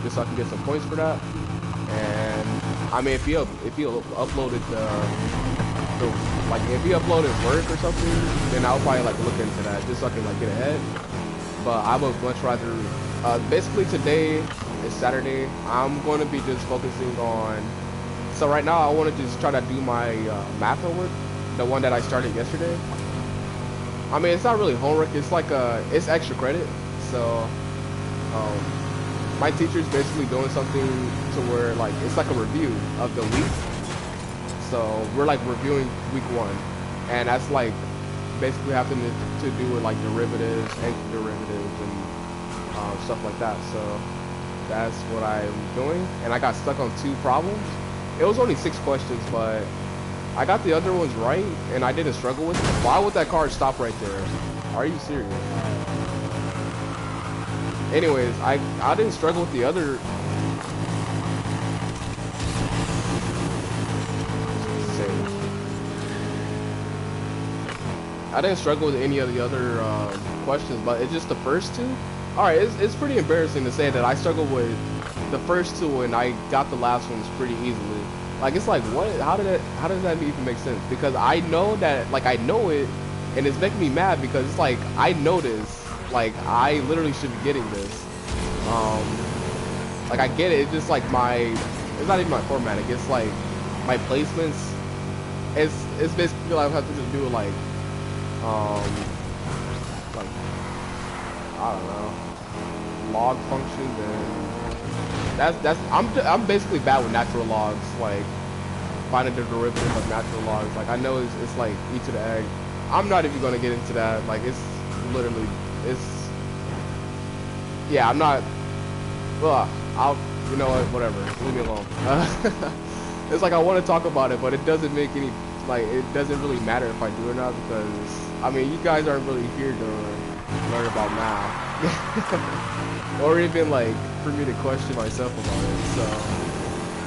just so I can get some points for that. And I mean, if you uploaded if you uploaded work or something, then I'll probably like look into that just so I can like get ahead. But I would much rather. Basically today is Saturday. I'm going to be just focusing on. So right now I want to just try to do my math homework, the one that I started yesterday. I mean, it's not really homework. It's like it's extra credit. So my teacher's basically doing something to where like it's like a review of the week. So we're like reviewing week 1, and that's like basically having to do with like derivatives, anti-derivatives, and stuff like that. So that's what I'm doing, and I got stuck on 2 problems. It was only 6 questions, but I got the other ones right, and I didn't struggle with it. Why would that car stop right there? Are you serious? Anyways, I didn't struggle with the other. I didn't struggle with any of the other questions, but it's just the first two. All right, it's pretty embarrassing to say that I struggled with the first two and I got the last ones pretty easily. Like it's like what? How does that even make sense? Because I know that like I know it, and it's making me mad because it's like I know this. Like I literally should be getting this. Like I get it. It's just like it's not even my formatting. It's like my placements. It's basically like I have to just do it like I don't know, log functions, and I'm basically bad with natural logs, like finding the derivative of natural logs. Like I know it's like e to the egg. I'm not even gonna get into that. Like it's literally yeah. I'm not. You know what? Whatever. Leave me alone. It's like I want to talk about it, but it doesn't make any it doesn't really matter if I do or not because I mean you guys aren't really here to learn about math or even like for me to question myself about it. So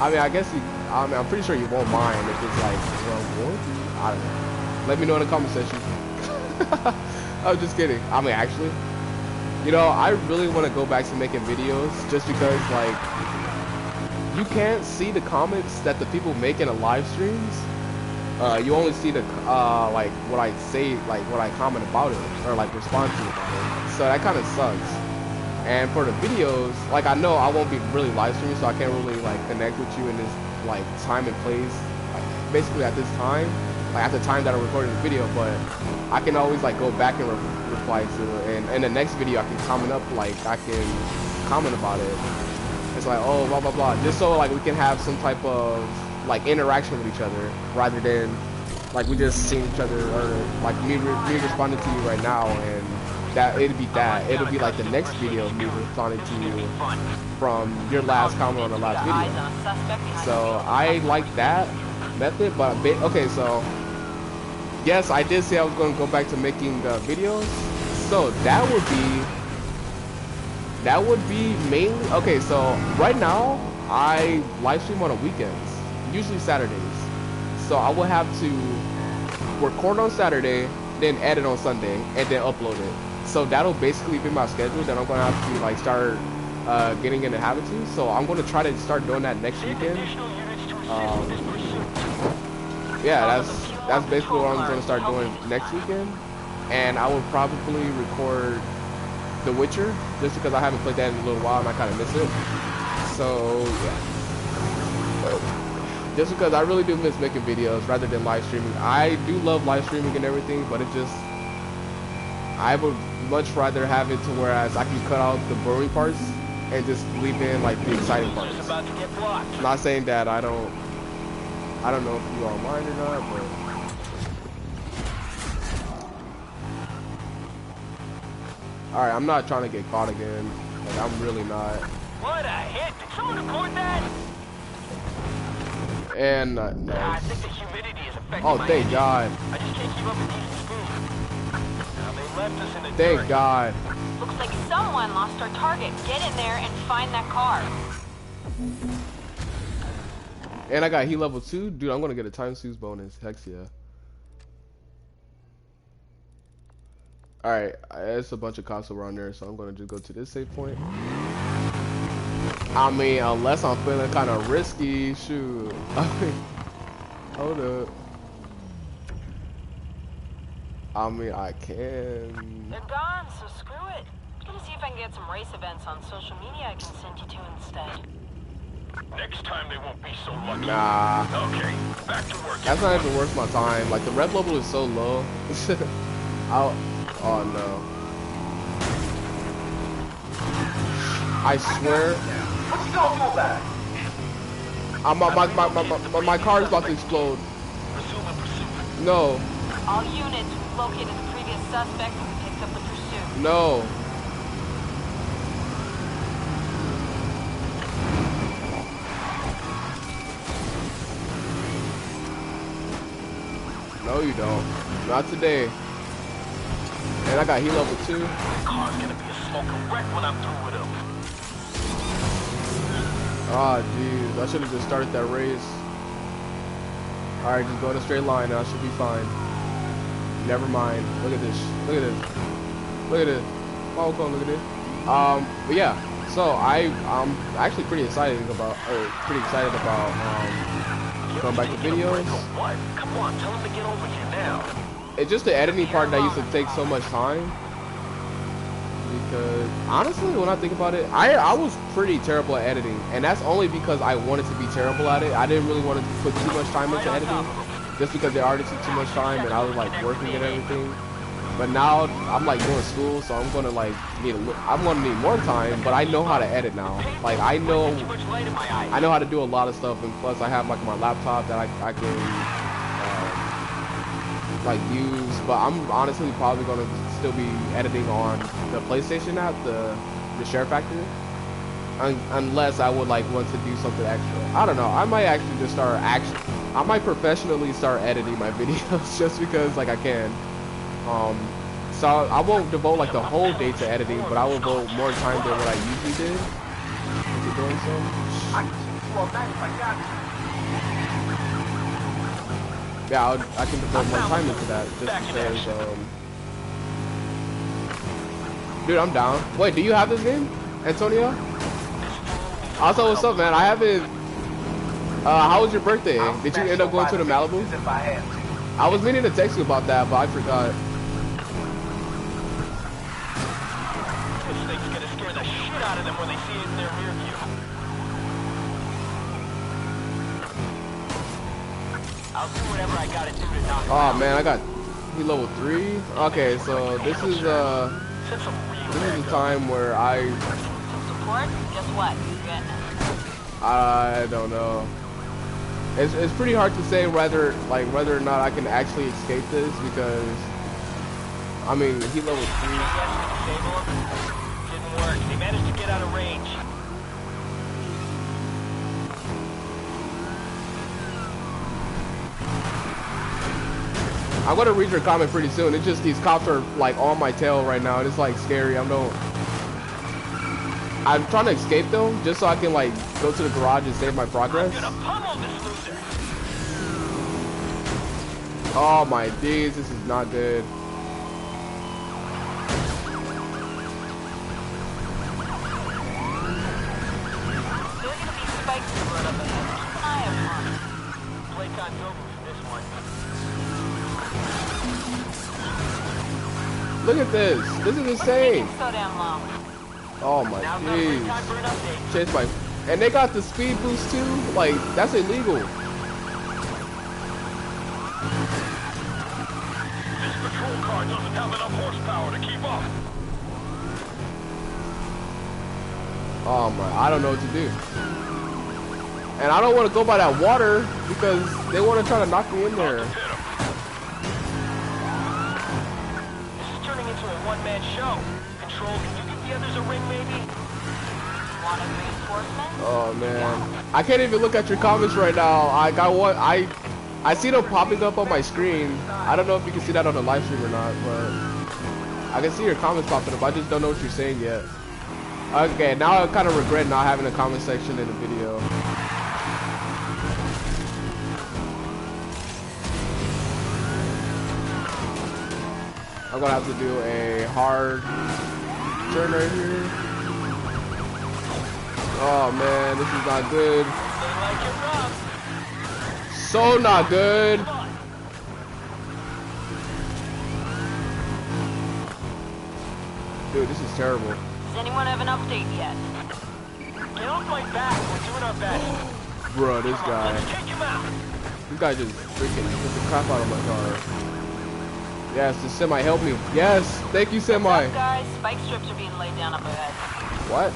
I mean I guess I'm pretty sure you won't mind if it's like well what? I don't know. Let me know in the comment section. I'm just kidding. I mean actually, you know, I really want to go back to making videos just because like you can't see the comments that the people make in the live streams. You only see the like what I say, like what I comment about it or like respond to about it. So that kind of sucks. And for the videos, like I know I won't be really live streaming, so I can't really like connect with you in this like time and place. Like basically at this time, like at the time that I'm recording the video, but I can always like go back and reply to it. And in the next video, I can comment up, like I can comment about it. It's like oh blah blah blah, just so like we can have some type of like interaction with each other rather than like we just seeing each other or like me responding to you right now and it'll be like the next video of me responding to you from your last comment on the last video. So I like that method, but okay, so yes, I did say I was going to go back to making videos, so that would be mainly okay. So right now I live stream on the weekends, usually Saturdays. So I will have to record on Saturday, then edit on Sunday, and then upload it. So that'll basically be my schedule that I'm gonna have to like start getting in the habit to. So I'm gonna try to start doing that next weekend. Yeah, that's basically what I'm gonna start doing next weekend. And I will probably record The Witcher just because I haven't played that in a little while and I kind of miss it. So yeah. Just because I really do miss making videos rather than live streaming. I do love live streaming and everything, but I would much rather have it to whereas I can cut out the boring parts and just leave in like the exciting parts. I'm not saying that I don't know if you all mind or not, but alright, I'm not trying to get caught again. Like I'm really not. What a hit! Did someone record that? And I think the humidity is affecting oh, my thank engine. God. I just can't keep up with these speed. Now they left us in the Thank dirt. God. Looks like someone lost our target. Get in there and find that car. And I got heat level 2. Dude, I'm gonna get a time suits bonus. Heck yeah. Alright, it's a bunch of cops around there, so I'm gonna just go to this save point. I mean, unless I'm feeling kind of risky, shoot. Hold up. I mean, I can. They're gone, so screw it. I'm gonna see if I can get some race events on social media I can send you to instead. Next time they won't be so lucky. Nah. Okay, back to work. That's not even worth my time. Like, the red level is so low. Oh no. I swear. What you gonna do about it? My car is about to explode. No. All units, we've located the previous suspect and we picked up the pursuit. No. No, you don't. Not today. And I got heat level 2. The car's gonna be a smoking wreck when I'm through with him. Ah, jeez. I should have just started that race. Alright, just go in a straight line and I should be fine. Never mind. Look at this. Look at this. Look at this. Oh, come on, look at this. But yeah. So I'm actually pretty excited about going back to videos. What? Come on, tell him to get over here now. It's just the editing part that used to take so much time. Because honestly, when I think about it, I was pretty terrible at editing, and that's only because I wanted to be terrible at it. I didn't really want to put too much time into editing, just because they already took too much time, and I was like working and everything. But now I'm like doing school, so I'm gonna like I'm gonna need more time. But I know how to edit now. Like I know how to do a lot of stuff, and plus I have like my laptop that I can like use. But I'm honestly probably gonna still be editing on the PlayStation app, the Share Factory, unless I would like want to do something extra. I don't know. I might actually just I might professionally start editing my videos just because like I can. So I won't devote like the whole day to editing, but I will devote more time than what I usually did into doing so. Yeah, I can devote more time into that just because, dude, I'm down. Wait, do you have this game, Antonio? Also, what's up, man? I haven't, how was your birthday? Did you end up going to the Malibu? I was meaning to text you about that, but I forgot. This thing's gonna scare the shit out of them when they see it in their rear view. I'll do whatever I gotta do to knock him out. Oh man, he level 3. Okay, so this is the time where Support? Guess what? You're getting it. I don't know. It's pretty hard to say whether or not I can actually escape this, because I mean he level 3. Didn't work. They managed to get out of range. I'm gonna read your comment pretty soon. It's just these cops are like on my tail right now, and it's like scary. I'm trying to escape though, just so I can like go to the garage and save my progress. I'm gonna pummel this loser. Oh my days, this is not good. There's gonna be spikes in the road up ahead. Keep an eye out on it. Playtime's over for this one. Look at this. This is insane. So damn long. Oh my Now's not a great time days. for an update. Chase my, and they got the speed boost too. Like that's illegal. This patrol car doesn't have enough horsepower to keep up. Oh my, I don't know what to do. And I don't want to go by that water because they want to try to knock me in there. This is turning into a one-man show. Control, can you give the others a ring, maybe? Want a reinforcement? Oh man, I can't even look at your comments right now. I see them popping up on my screen. I don't know if you can see that on the live stream or not, but I can see your comments popping up. I just don't know what you're saying yet. Okay, now I kind of regret not having a comment section in the video. I'm gonna have to do a hard turn right here. Oh man, this is not good. They like it rough. So not good. Dude, this is terrible. Does anyone have an update yet? Get off my back. We're doing our best. Bro, this guy. Let's take him out. This guy just freaking took the crap out of my car. Yes, the semi help me. Yes, thank you, semi. What's up, guys? Spike strips are being laid down up ahead. What?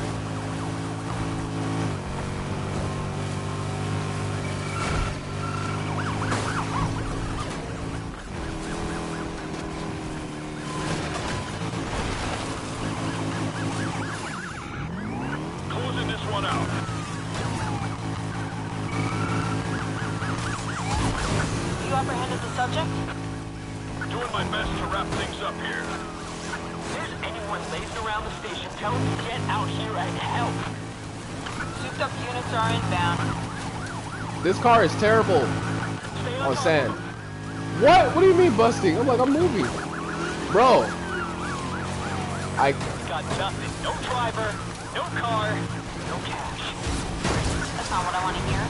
Closing this one out. You apprehended the subject? Doing my best to wrap things up here. If there's anyone lazing around the station, tell them to get out here and help. Souped up units are inbound. This car is terrible Stay on sand. What? What do you mean busting? I'm like, I'm moving. Bro. I... Got nothing. No driver, no car, no cash. That's not what I want to hear.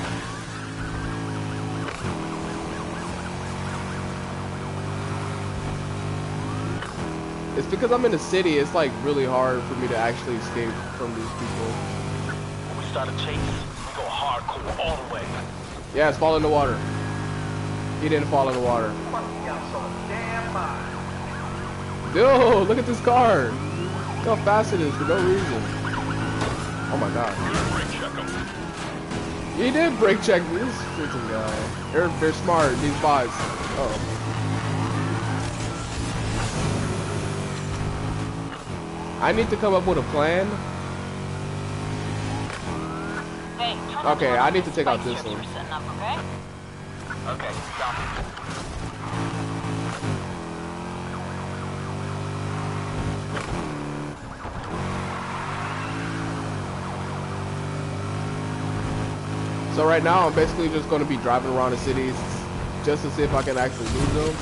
It's because I'm in the city. It's like really hard for me to actually escape from these people. When we start a chase, we go hardcore all the way. Yeah, it's falling in the water. He didn't fall in the water. Dude, look at this car. Look how fast it is for no reason. Oh my god. Brake check 'em. He did brake check this freaking guy. They're smart, these bots. Oh. I need to come up with a plan. Hey, turn Okay, I need to take out this one. one. You're setting up, okay? Okay, stop. So right now, I'm basically just going to be driving around the cities just to see if I can actually lose them.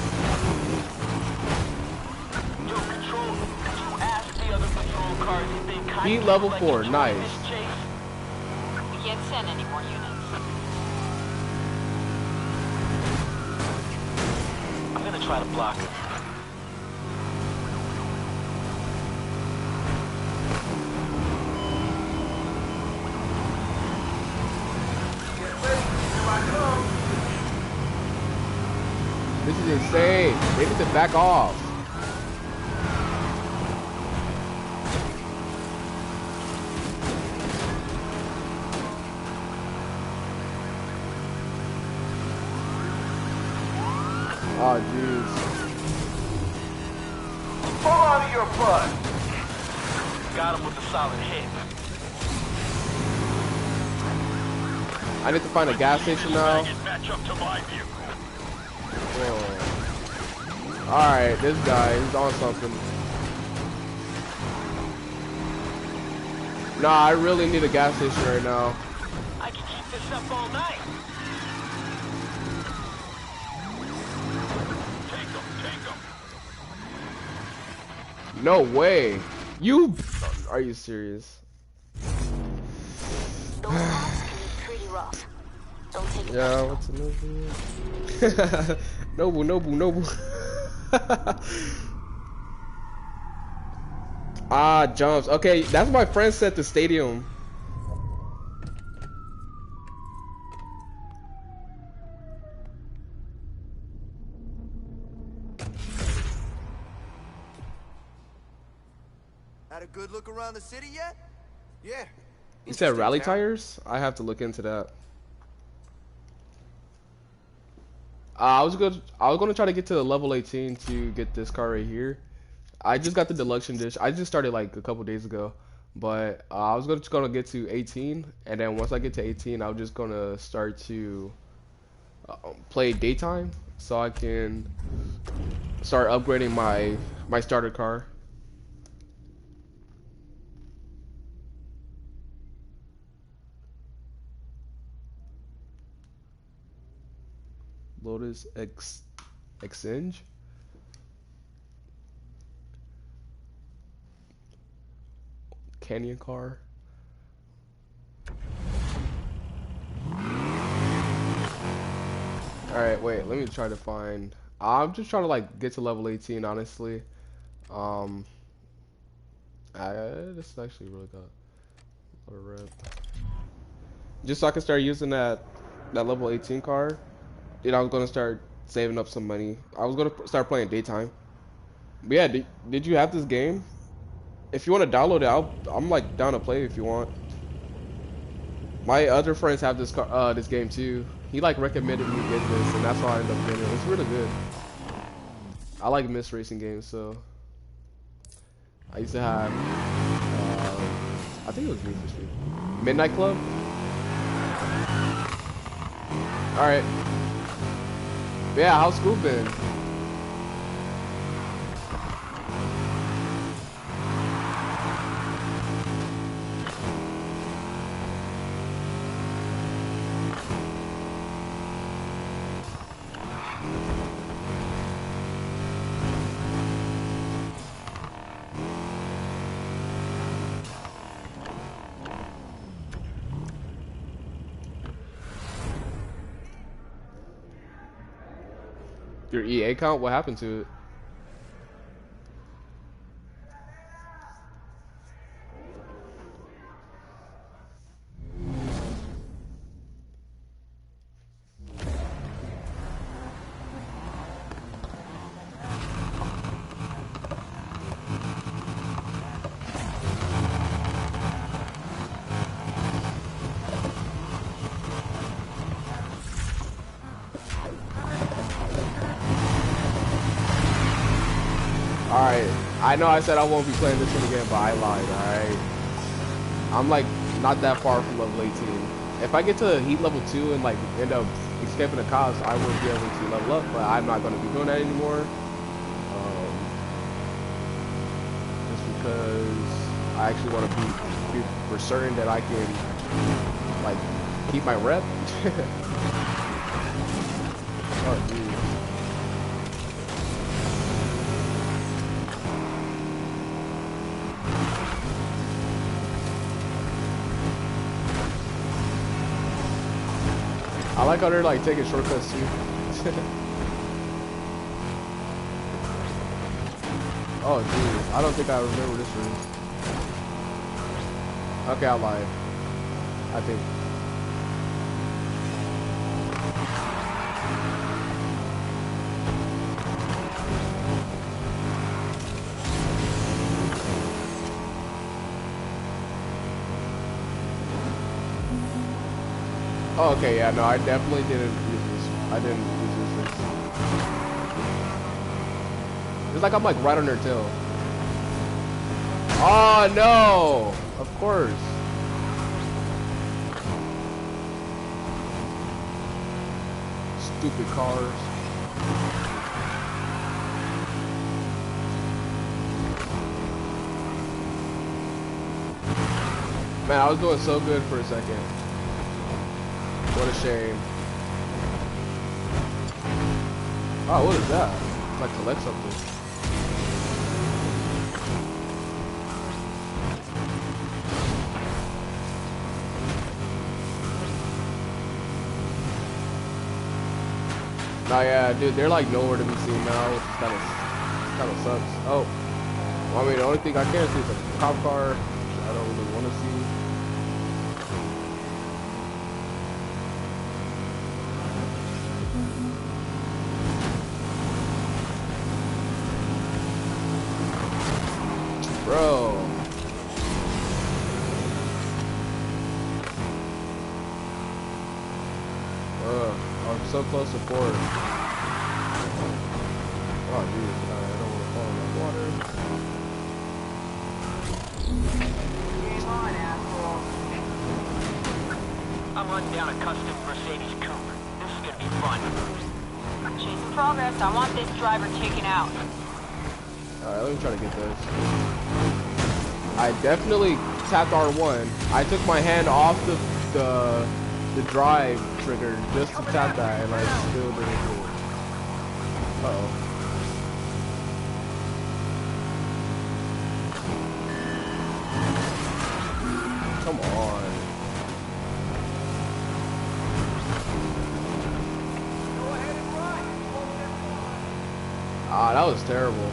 Yo, Control, could you ask the other patrol cars if they kind Beat of level like 4, enjoying nice. this chase? We can't send any more units. I'm gonna try to block it. This is insane. They need to back off. Oh, jeez. Pull out of your butt. Got him with a solid hit. I need to find a gas station now. Match up to my vehicle. Alright, this guy, he's on something. Nah, I really need a gas station right now. I can keep this up all night. Take him. No way. You... Are you serious? Those paths can be pretty rough. Don't take it Yeah, personal. what's the Noble? Noble. Ah, jumps. Okay, that's what my friend said at the stadium. Had a good look around the city yet? Yeah. You said rally Interesting town. tires? I have to look into that. I was gonna try to get to level 18 to get this car right here. I just got the deluxe edition. I just started like a couple days ago, but I was just gonna get to 18, and then once I get to 18, I'm just gonna start to play daytime, so I can start upgrading my starter car. Lotus Exchange. Canyon car. Alright, wait, let me try to find... I'm just trying to like get to level 18, honestly. This is actually really good. A lot of rep. Just so I can start using that level 18 car. I was gonna start saving up some money. I was gonna start playing daytime. But yeah, did you have this game? If you want to download it, I'm like down to play if you want. My other friends have this this game too. He like recommended me get this, and that's why I ended up getting it. It's really good. I like mist racing games, so I used to have. I think it was Need for Speed. Midnight Club. All right. Yeah, how's school been? Your EA account? What happened to it? Alright, I know I said I won't be playing this one again, but I lied, alright? I'm like not that far from level 18. If I get to heat level 2 and like end up escaping the cops, I will be able to level up, but I'm not going to be doing that anymore. Just because I actually want to be for certain that I can like keep my rep. Oh, dude. I like how they're like taking shortcuts too. Oh dude, I don't think I remember this room. Okay, I lied. I think. Oh, okay, yeah, no, I definitely didn't use this. I didn't use this. It's like I'm like right on their tail. Oh no! Of course. Stupid cars. Man, I was doing so good for a second. What a shame. Oh, what is that? It's like collect something. Oh yeah, dude, they're like nowhere to be seen now, which kind of sucks. Oh, well, I mean, the only thing I can see is a cop car. I don't really want to see. Bro. I'm so close to port. Oh, dude. I don't want to fall in that water. Game on, asshole. I'm hunting down a custom Mercedes Coupe. This is gonna be fun. Chasing progress. I want this driver taken out. Alright, let me try to get this. I definitely tapped R1. I took my hand off the drive trigger just to tap that, and I still didn't do it. Uh-oh. Come on. Ah, that was terrible.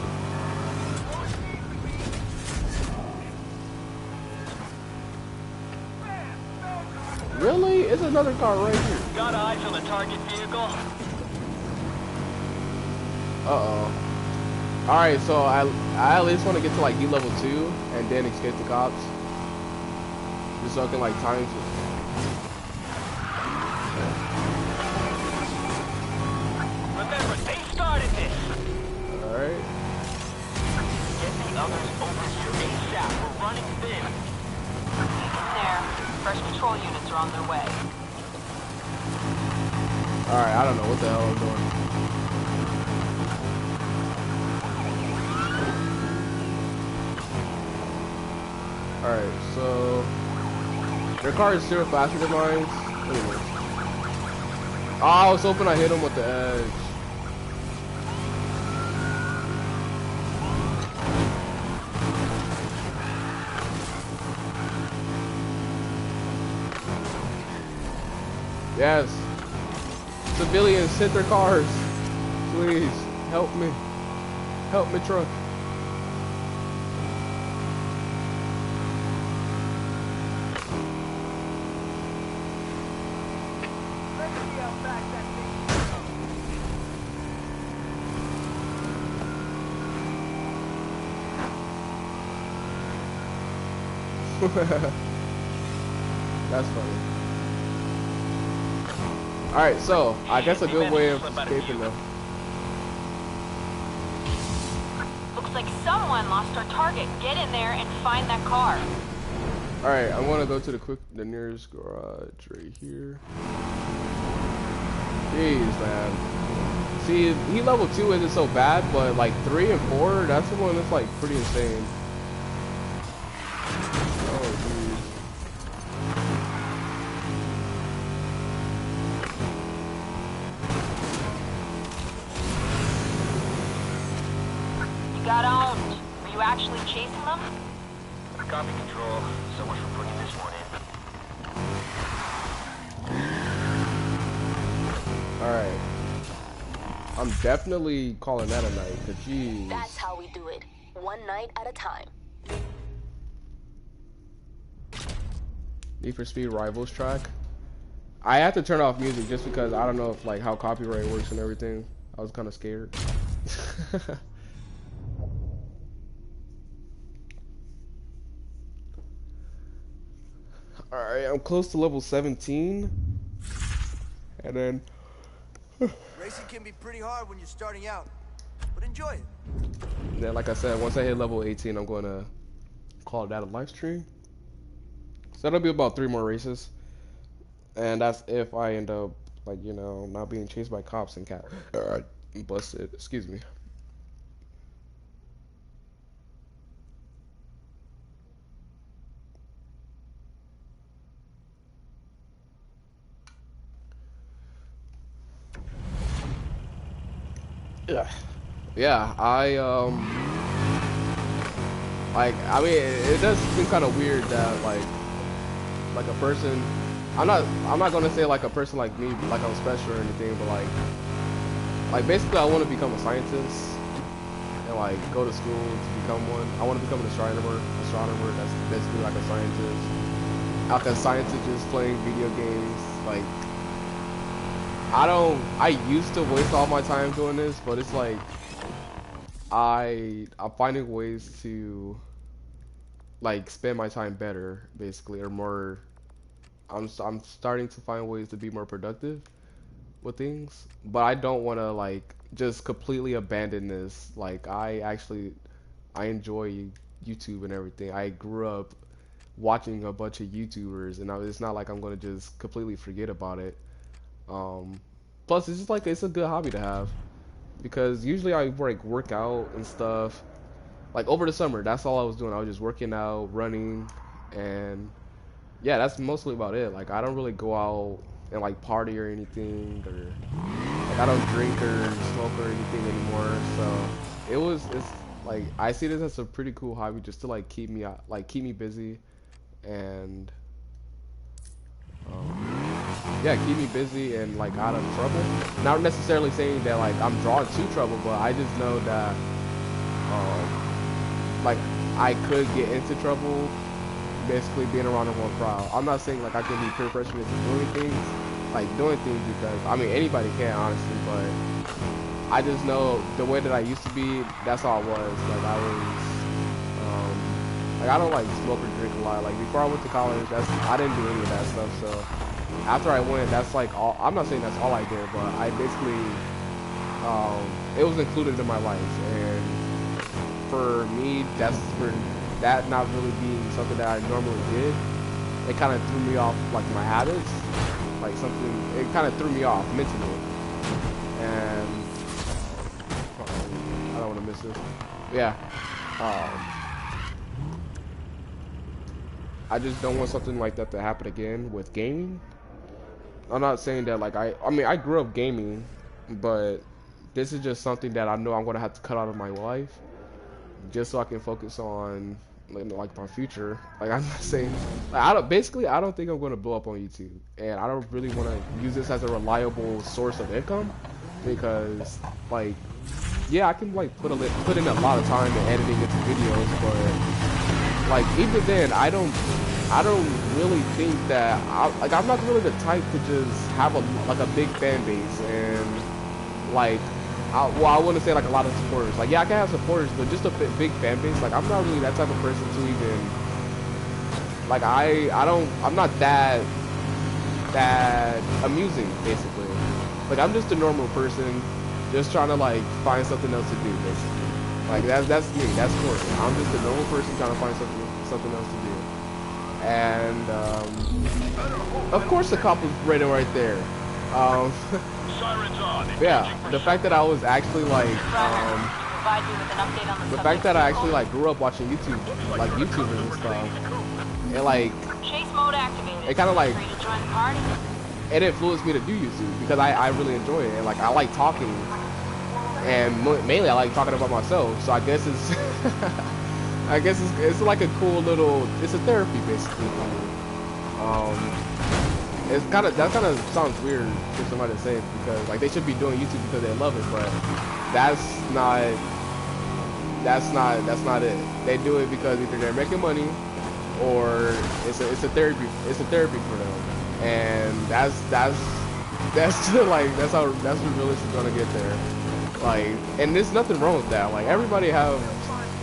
Really? It's another car right here. Got eyes on the target vehicle? Uh-oh. Alright, so I at least want to get to like heat level 2 and then escape the cops. Just so I can like time it. Remember, they started this. Alright. Get the others over here ASAP. We're running thin. In there. Fresh patrol units are on their way. Alright, I don't know what the hell I'm doing. Alright, so their car is still faster than mine. Anyways. Oh, I was hoping I hit him with the edge. Yes. Civilians hit their cars. Please, help me. Help me, truck. Let's see how fast that That's funny. Alright, so, I guess a good way of escaping though. Looks like someone lost our target. Get in there and find that car. Alright, I want to go to the nearest garage right here. Jeez, man. See, he level 2 isn't so bad, but like 3 and 4, that's the one that's like pretty insane. Oh, jeez. You got owned. Were you actually chasing them? Copy control. So much for putting this one in. Alright. I'm definitely calling that a night, cause jeez. That's how we do it. One night at a time. Need for Speed Rivals track. I have to turn off music just because I don't know if like how copyright works and everything. I was kind of scared. Alright, I'm close to level 17. And then Racing can be pretty hard when you're starting out, but enjoy it. yeah, like I said, once I hit level 18, I'm going to call that a live stream. So that'll be about 3 more races. And that's if I end up, like, you know, not being chased by cops and busted. Excuse me. Yeah, I mean, it does seem kind of weird that like a person, I'm not gonna say like a person like me, like I'm special or anything, but like basically I want to become a scientist and like go to school to become one. I want to become an astronomer. That's basically like a scientist. Like a scientist just playing video games. Like I used to waste all my time doing this, but it's like I'm finding ways to like spend my time better, basically, or more. I'm starting to find ways to be more productive with things, but I don't want to like just completely abandon this. Like I enjoy YouTube and everything. I grew up watching a bunch of YouTubers, and it's not like I'm gonna just completely forget about it. Plus, it's just like it's a good hobby to have because usually I like work out and stuff. Like over the summer, that's all I was doing. I was just working out, running, and yeah, that's mostly about it. Like I don't really go out and like party or anything, or like I don't drink or smoke or anything anymore. So it's like I see this as a pretty cool hobby just to like keep me busy and yeah, keep me busy and like out of trouble. Not necessarily saying that like I'm drawn to trouble, but I just know that like I could get into trouble basically being around the wrong crowd. I'm not saying like I can be peer pressured into doing things because I mean anybody can honestly, but I just know the way that I used to be, that's all I was. Like I was like I don't like smoke or drink a lot. Like before I went to college, I didn't do any of that stuff. So after I went, that's like all. I'm not saying that's all I did, but I basically it was included in my life, and for me, that's for that not really being something that I normally did. It kind of threw me off like my habits, like something. It kind of threw me off mentally, and I don't want to miss this. Yeah. I just don't want something like that to happen again with gaming. I'm not saying that like I mean I grew up gaming, but this is just something that I know I'm gonna have to cut out of my life, just so I can focus on like my future. Like I'm not saying, like, I don't think I'm gonna blow up on YouTube, and I don't really want to use this as a reliable source of income. because like yeah, I can like put in a lot of time in editing into videos, but like even then I don't really think that I'm not really the type to just have a big fan base and like I wouldn't say like a lot of supporters. Like yeah, I can have supporters, but just a big fan base. Like I'm not really that type of person to even like I'm not that amusing basically. Like I'm just a normal person, just trying to like find something else to do basically. Like that's me. That's Courtney. I'm just a normal person trying to find something else to do. And of course the cop was right there. Sirens on. Yeah, the fact that I was actually like Provide you with an update on the the fact that I actually like grew up watching YouTube, like YouTubers and stuff, it like Chase mode activated. it kind of like Free to join the party. it influenced me to do YouTube because I really enjoy it and like I like talking and mainly I like talking about myself. So I guess it's it's like a cool little it's a therapy basically for me. It's that kind of sounds weird for somebody to say it because like they should be doing YouTube because they love it, but that's not it. They do it because either they're making money or it's a therapy for them, and that's like that's what realistic's gonna get there. Like, and there's nothing wrong with that. Like everybody have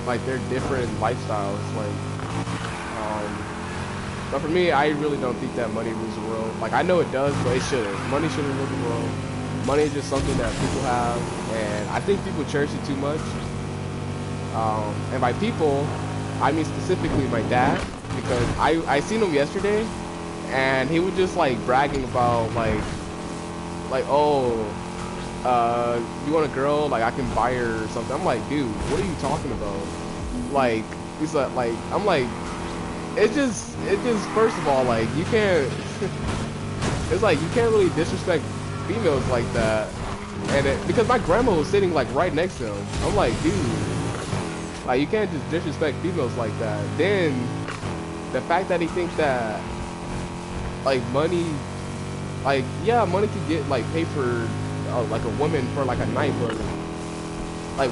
like their different lifestyles. Like, but for me, I really don't think that money rules the world. Like I know it does, but it shouldn't. Money shouldn't rule the world. Money is just something that people have, and I think people cherish it too much. And by people, I mean specifically my dad, because I seen him yesterday, and he was just like bragging about like oh, you want a girl? Like I can buy her or something. I'm like, dude, what are you talking about? Like he's like I'm like, it just first of all like you can't. It's like you can't really disrespect females like that, and because my grandma was sitting like right next to him. I'm like, dude. Like, you can't just disrespect females like that. Then, the fact that he thinks that, like, money, like, yeah, money could get, like, pay for, like, a woman for, like, a night, but, like,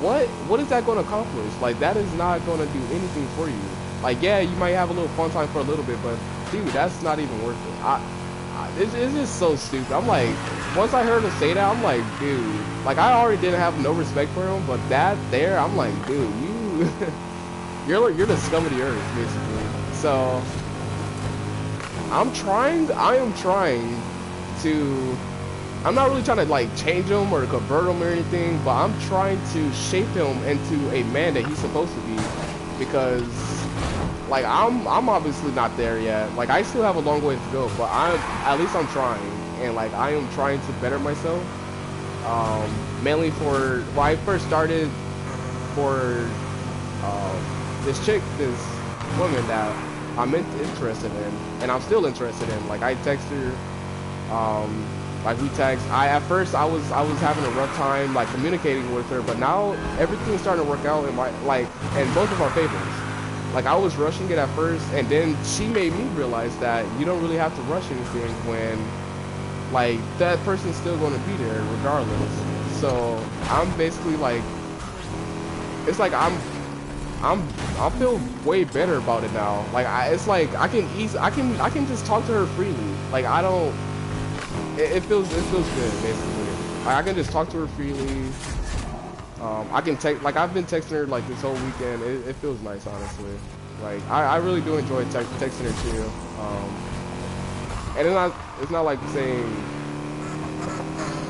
what is that going to accomplish? Like, that is not going to do anything for you. Like, yeah, you might have a little fun time for a little bit, but, dude, that's not even worth it. It's just so stupid. I'm like, once I heard him say that, I'm like, dude, like I already didn't have no respect for him, but that there, I'm like, dude, you're the scum of the earth, basically. So I am trying to, I'm not really trying to like change him or convert him or anything, but I'm trying to shape him into a man that he's supposed to be, because like I'm obviously not there yet. Like I still have a long way to go, but at least I'm trying, and like I am trying to better myself. Mainly for when I first started for this woman that I'm interested in, and I'm still interested in. Like I text her, like we text. At first I was having a rough time like communicating with her, but now everything's starting to work out in in both of our favors. Like I was rushing it at first, and then she made me realize that you don't really have to rush anything when like that person's still going to be there regardless. So I'm basically like, it's like I feel way better about it now. Like it's like I can just talk to her freely. Like I don't. It feels good basically. Like I can just talk to her freely. I can text, like I've been texting her like this whole weekend. It feels nice, honestly. Like I really do enjoy texting her too. And it's not like saying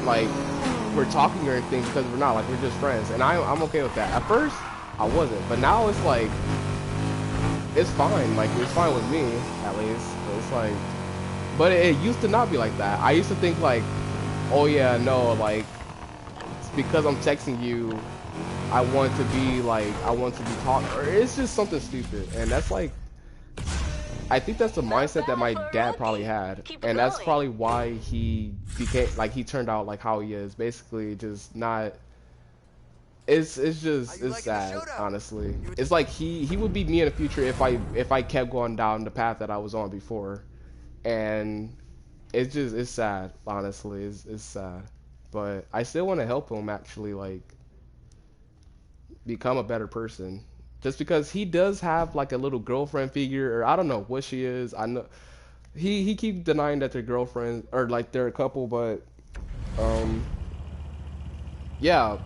like we're talking or anything, because we're not. Like we're just friends, and I'm okay with that. At first I wasn't, but now it's like it's fine. Like it's fine with me at least. It's like, but it used to not be like that. I used to think like, oh yeah, no, like. Because I'm texting you, I want to be talking, or it's just something stupid, and that's like, I think that's the mindset that my dad probably had, and that's probably why he became like he turned out like how he is. Basically, just not. It's sad, honestly. It's like he would be me in the future if I kept going down the path that I was on before, and it's sad, honestly. It's sad. but I still want to help him actually like become a better person. Just because he does have like a little girlfriend figure, or I don't know what she is. I know he keeps denying that they're girlfriends or like they're a couple, but um yeah,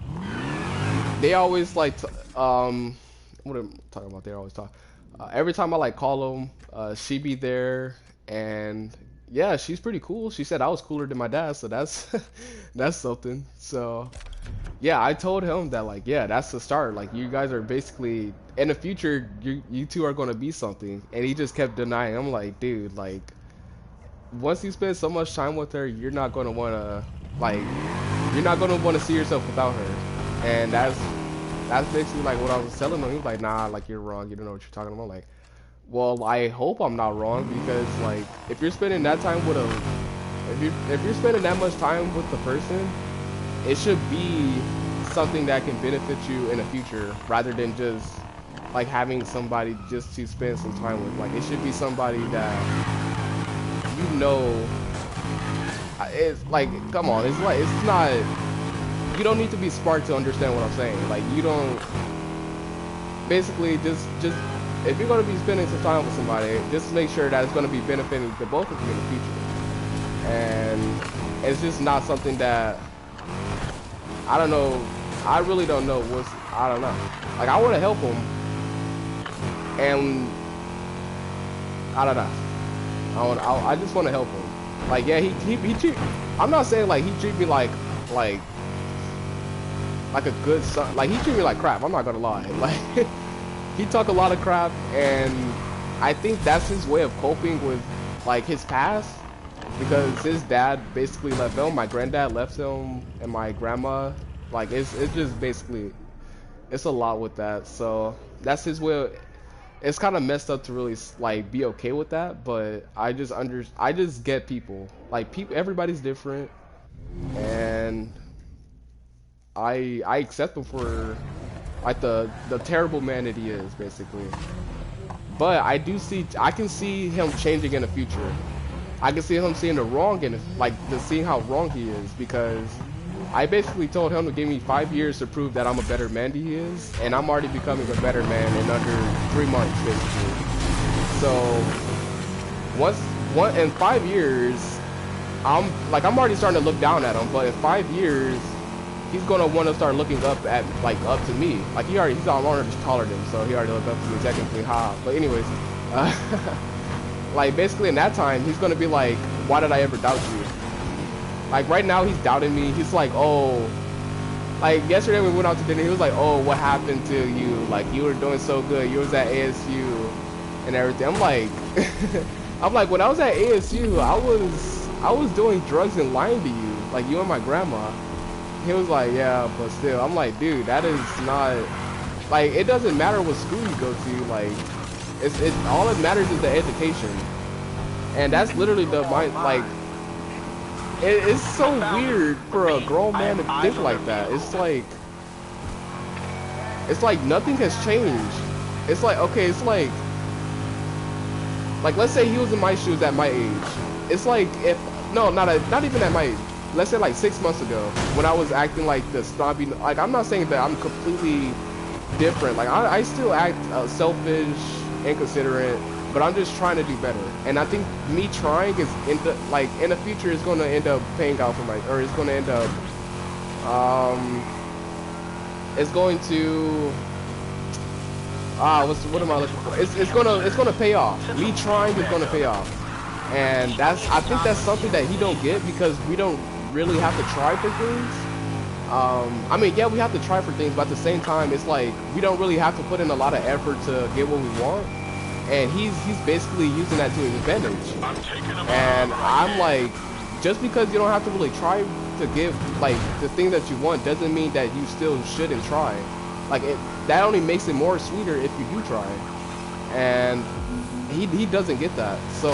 they always like what am I talking about? They always talk. Every time I like call them, she be there, and yeah, she's pretty cool. She said I was cooler than my dad, so that's that's something. So yeah, I told him that like yeah, that's the start. Like you guys are basically in the future, you two are gonna be something, and he just kept denying. I'm like, dude, like once you spend so much time with her, you're not gonna wanna like you're not gonna wanna see yourself without her, and that's basically like what I was telling him. He was like, nah, like you're wrong. You don't know what you're talking about. Like, well, I hope I'm not wrong because like if you're spending that time with if you're spending that much time with the person, it should be something that can benefit you in the future rather than just like having somebody just to spend some time with. Like it should be somebody that you know. It's like, come on, it's like it's not. You don't need to be smart to understand what I'm saying. Like you don't. Basically, just if you're gonna be spending some time with somebody, just make sure that it's gonna be benefiting to both of you in the future. And it's just not something that I don't know. I really don't know what's. I don't know. Like I want to help him, and I don't know. I just want to help him. Like yeah, he treat. I'm not saying like he treat me like a good son. Like he treat me like crap. I'm not gonna lie. Like he talk a lot of crap, and I think that's his way of coping with like his past, because his dad basically left him. My granddad left him, and my grandma. Like it's just basically it's a lot with that. So that's his way. It's kind of messed up to really like be okay with that, but I just get people. Like people, everybody's different, and I accept him for like the terrible man that he is basically. But I can see him changing in the future. I can see him seeing the wrong in like seeing how wrong he is, because I basically told him to give me 5 years to prove that I'm a better man than he is, and I'm already becoming a better man in under 3 months basically. So in 5 years, I'm already starting to look down at him, but in 5 years he's gonna want to start looking up to me. Like he's already taller than him, so he already looked up to me technically. But anyways, like basically in that time he's gonna be like, why did I ever doubt you? Like right now he's doubting me. He's like, oh, like yesterday we went out to dinner. He was like, oh, what happened to you? Like you were doing so good. You was at ASU and everything. I'm like, I'm like, when I was at ASU, I was doing drugs and lying to you, like you and my grandma. He was like, yeah, but still. I'm like, dude, that is not, like, it doesn't matter what school you go to. Like, it's all that matters is the education, and that's literally the mind. Like, it's so weird for a grown man to think like that. It's like nothing has changed. It's like, okay, it's like let's say he was in my shoes at my age. It's like if not even at my age. Let's say like 6 months ago when I was acting like the snobby. Like I'm not saying that I'm completely different. Like I still act selfish, inconsiderate, but I'm just trying to do better. And I think me trying is in the future is going to end up paying out for it's going to end up it's going to what am I looking for? It's gonna pay off. Me trying is gonna pay off, and I think that's something that he don't get, because we don't really have to try for things. I mean, yeah, we have to try for things, but at the same time, it's like we don't really have to put in a lot of effort to get what we want. And he's basically using that to his advantage. And I'm like, just because you don't have to really try to give like the thing that you want doesn't mean that you still shouldn't try. Like that only makes it more sweeter if you do try. And he doesn't get that. So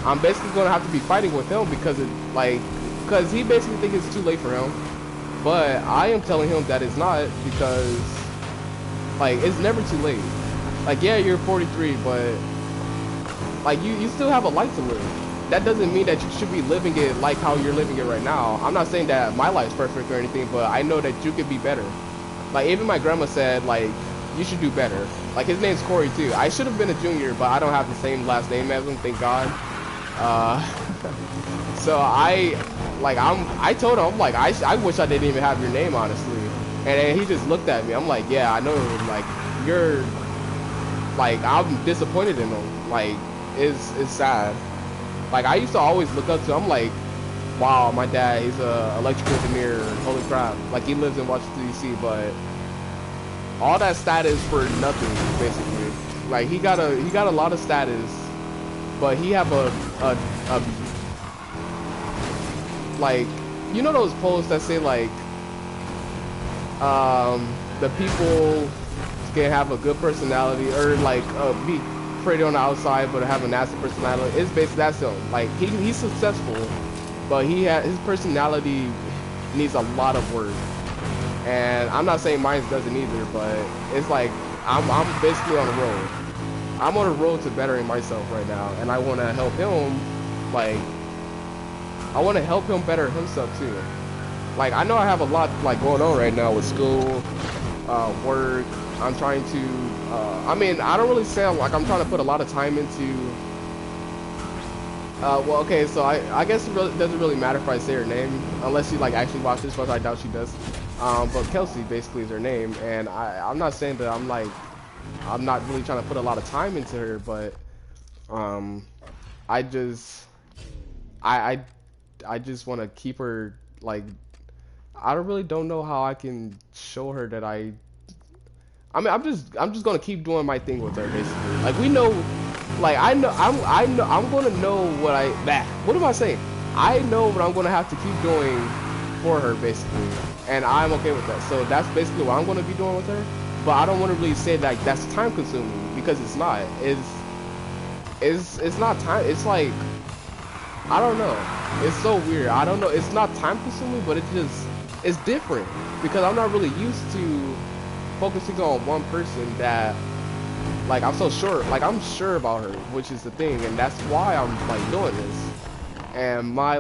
I'm basically gonna have to be fighting with him because he basically thinks it's too late for him. But I am telling him that it's not, because like it's never too late. Like yeah, you're 43, but like you still have a life to live. that doesn't mean that you should be living it like how you're living it right now. I'm not saying that my life's perfect or anything, but I know that you could be better. Like even my grandma said, like you should do better. Like his name's Corey too. I should have been a junior, but I don't have the same last name as him, thank God. So I told him, I'm like, I wish I didn't even have your name, honestly. And then he just looked at me. I'm like, yeah, I know. Like you're, like I'm disappointed in him. Like it's sad. Like I used to always look up to him. I'm like, wow, my dad, he's a electrical engineer. Holy crap! Like he lives in Washington D.C., but all that status for nothing, basically. Like he got a lot of status, but he have a like, you know those posts that say like the people can have a good personality or like be pretty on the outside but have a nasty personality. It's basically that's him. Like he's successful, but his personality needs a lot of work. And I'm not saying mine doesn't either, but it's like I'm basically on the road. I'm on the road to bettering myself right now, and I want to help him. Like I want to help him better himself too. Like I know I have a lot like going on right now with school, work. I'm trying to. I mean, I don't really say like I'm trying to put a lot of time into. Well, okay, so I guess it doesn't really matter if I say her name unless she like actually watches this, but I doubt she does. But Kelsey basically is her name, and I'm not saying that I'm not really trying to put a lot of time into her, but I just want to keep her like I really don't know how I can show her that I mean I'm just gonna keep doing my thing with her basically. Like we know, like I'm gonna know what what am I saying? I know what I'm gonna have to keep doing for her basically, and I'm okay with that. So that's basically what I'm gonna be doing with her. But I don't want to really say that that's time consuming because it's not. It's not time. It's like I don't know. It's so weird. I don't know. It's not time consuming, but it's different because I'm not really used to focusing on one person that like I'm so sure. Like I'm sure about her, which is the thing, and that's why I'm like doing this. And my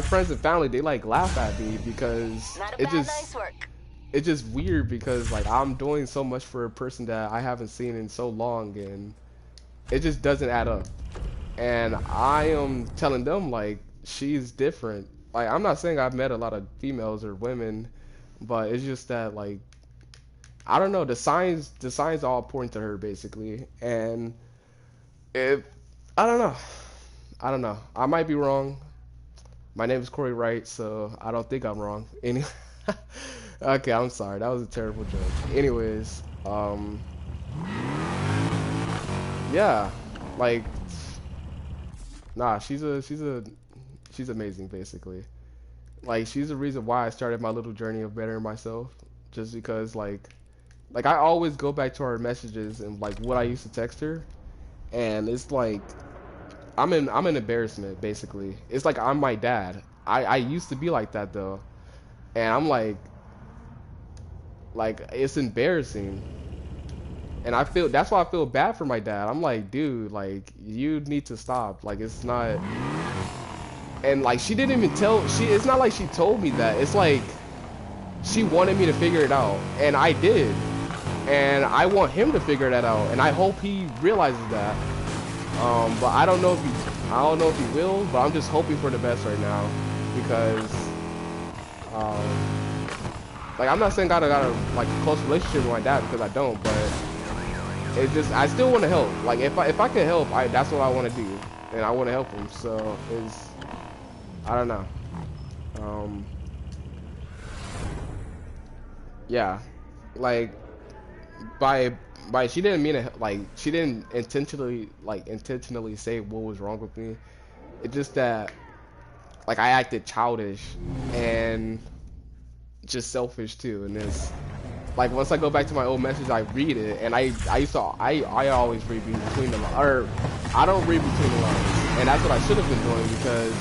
friends and family, they like laugh at me because it's just weird because like I'm doing so much for a person that I haven't seen in so long, and it just doesn't add up. And I am telling them like she's different. Like I'm not saying I've met a lot of females or women, but it's just that like I don't know, the signs all point to her basically. And if I don't know. I might be wrong. My name is Corey Wright, so I don't think I'm wrong. Anyway, okay, I'm sorry. That was a terrible joke. Anyways, yeah, like, nah, she's amazing, basically. Like, she's the reason why I started my little journey of bettering myself, just because, like I always go back to her messages and like what I used to text her, and it's like I'm an embarrassment basically. It's like I'm my dad. I used to be like that though, and I'm like it's embarrassing, and I feel that's why I feel bad for my dad. I'm like, dude, like you need to stop. Like it's not, and like she didn't even it's not like she told me that. It's like she wanted me to figure it out, and I did, and I want him to figure that out, and I hope he realizes that. But I don't know if he will, but I'm just hoping for the best right now because like I'm not saying I got a like a close relationship with my dad because I don't, but it just I still want to help. Like if I can help, that's what I want to do, and I want to help him. So I don't know. Yeah, like by she didn't mean it, like she didn't intentionally say what was wrong with me. It's just that like I acted childish and just selfish too, and it's like once I go back to my old message I read it, and I always read between the lines, or I don't read between the lines, and that's what I should have been doing because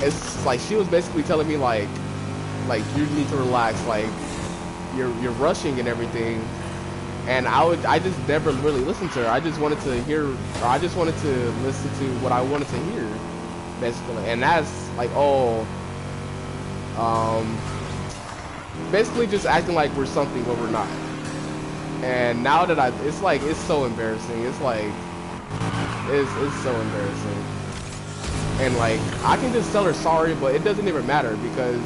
it's like she was basically telling me like you need to relax, like you're rushing and everything. and I just never really listened to her. I just wanted to hear, or I just wanted to listen to what I wanted to hear, basically. And that's like, oh, basically just acting like we're something when we're not. And now that it's like, it's so embarrassing. It's like, it's so embarrassing. And like, I can just tell her sorry, but it doesn't even matter because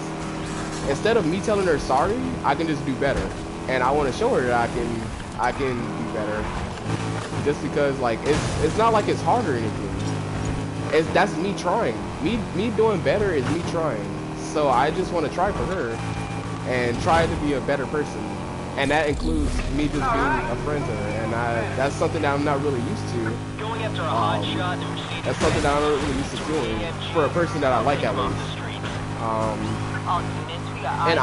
instead of me telling her sorry, I can just do better. And I want to show her that I can do better. Just because like, it's not like it's hard or anything. That's me trying. Me doing better is me trying. So I just want to try for her and try to be a better person. And that includes me just being a friend to her. And that's something that I'm not really used to. Going after a hot shot to receive That's something that I'm not really used to doing for a person that I like at least. And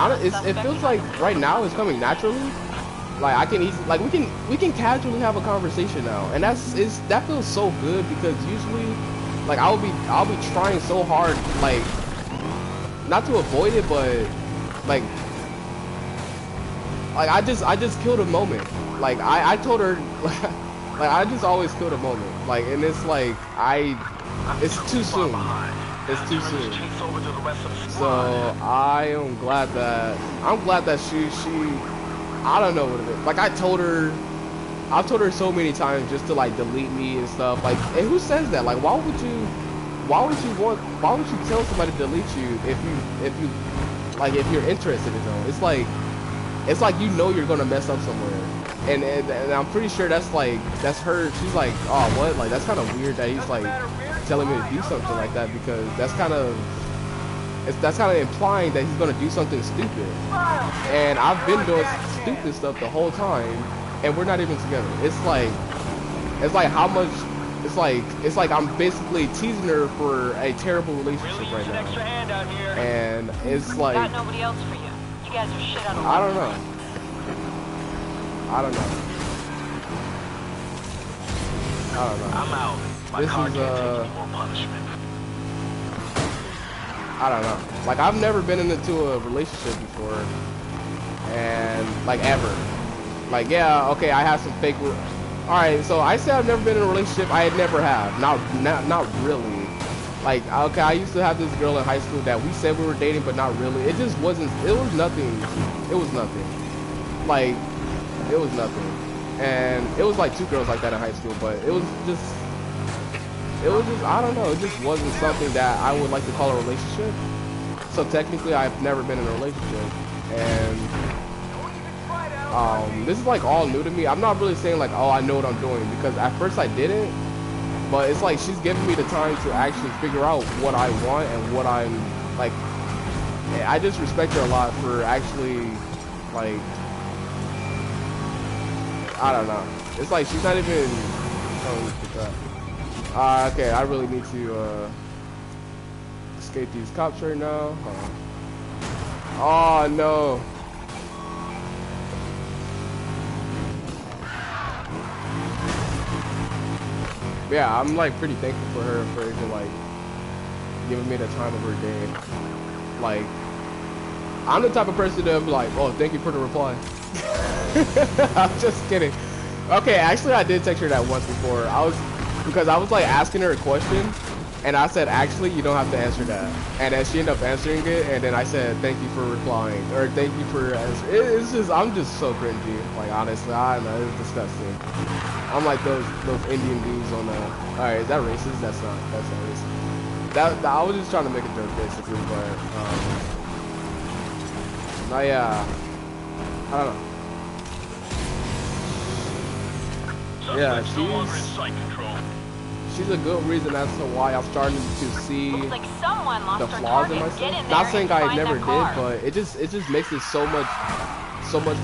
it feels like right now it's coming naturally. Like I can easily, like we can casually have a conversation now, and that feels so good because usually, like I'll be trying so hard, like not to avoid it, but like I just killed a moment. Like I told her, like I just always kill the moment. Like, and it's like it's too soon. It's too soon. So I am glad that she I don't know what it is. Like I've told her so many times just to like delete me and stuff. Like, and who says that? Like, why would you tell somebody to delete you if you're interested in them? It's like you know you're gonna mess up somewhere. And I'm pretty sure that's her. She's like, oh, what? Like, that's kind of weird that he's like telling me to do something like that, because that's kind of implying that he's gonna do something stupid. And I've been doing stupid stuff the whole time, and we're not even together. It's like how much. It's like I'm basically teasing her for a terrible relationship right now. And it's like, Got nobody else for you. You guys are shit out of I don't know. I'm out. My car can't take any more punishment. I don't know. Like, I've never been into a relationship before, and like ever. Like, yeah, okay, I have some fake. All right, so I say I've never been in a relationship. I never have. Not really. Like, okay, I used to have this girl in high school that we said we were dating, but not really. It just wasn't. It was nothing. It was nothing. Like, it was nothing. And it was like two girls like that in high school, but it was just, I don't know, it just wasn't something that I would like to call a relationship. So technically I've never been in a relationship, and this is like all new to me. I'm not really saying like, oh, I know what I'm doing, because at first I didn't, but it's like she's giving me the time to actually figure out what I want and what I'm like. I just respect her a lot for actually, like, I don't know. It's like she's not even. Oh, okay, I really need to escape these cops right now. Oh no. Yeah, I'm like pretty thankful for her for even like giving me the time of her day. Like, I'm the type of person that would be like, oh, thank you for the reply. I'm just kidding. Okay, actually I did text her that once before. Because I was like asking her a question, and I said, actually, you don't have to answer that. And then she ended up answering it, and then I said, thank you for replying, or thank you for answering. It's just, I'm just so cringy. Like, honestly, I don't know, it's disgusting. I'm like those Indian dudes on the. Alright, is that racist? That's not racist. That I was just trying to make a joke basically, but yeah, I don't know. Yeah, she's a good reason as to why I'm starting to see like someone lost the their flaws in target. Get myself. in Not there saying and I find never their car. did, but it just makes it so much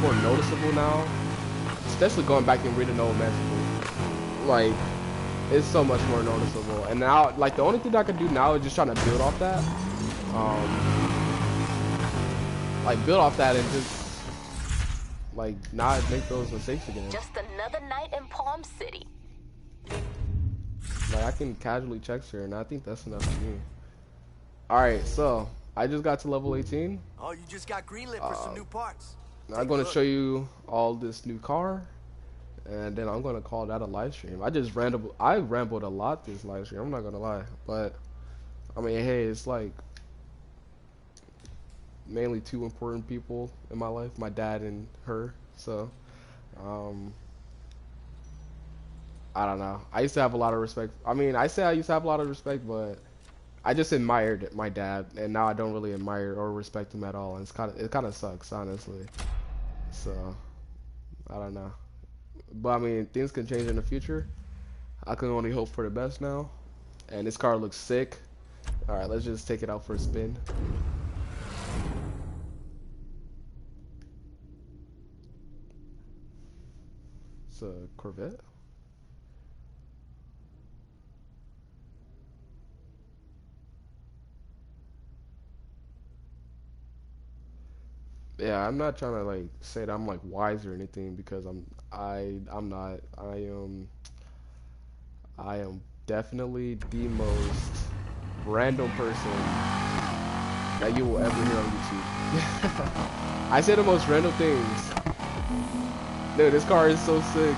more noticeable now. Especially going back and reading old messages. Like, it's so much more noticeable. And now, like, the only thing I can do now is just trying to build off that. Like, build off that and just, like, not make those mistakes again. Just another night in Palm City. Like, I can casually text her, and I think that's enough for me. Alright, so, I just got to level 18. Oh, you just got greenlit for some new parts. I'm going to show you all this new car. and then I'm gonna call that a live stream. I rambled a lot this live stream. I'm not gonna lie, but I mean, hey, it's like mainly two important people in my life, my dad and her. So, um, I don't know. I used to have a lot of respect. I mean, I say I used to have a lot of respect, but I just admired my dad, and now I don't really admire or respect him at all. And it kind of sucks, honestly. So, I don't know. But I mean, things can change in the future. I can only hope for the best now. And this car looks sick. All right, let's just take it out for a spin. It's a Corvette. Yeah, I'm not trying to like say that I'm like wise or anything because I'm not. I am definitely the most random person that you will ever hear on YouTube. I say the most random things. Dude, this car is so sick.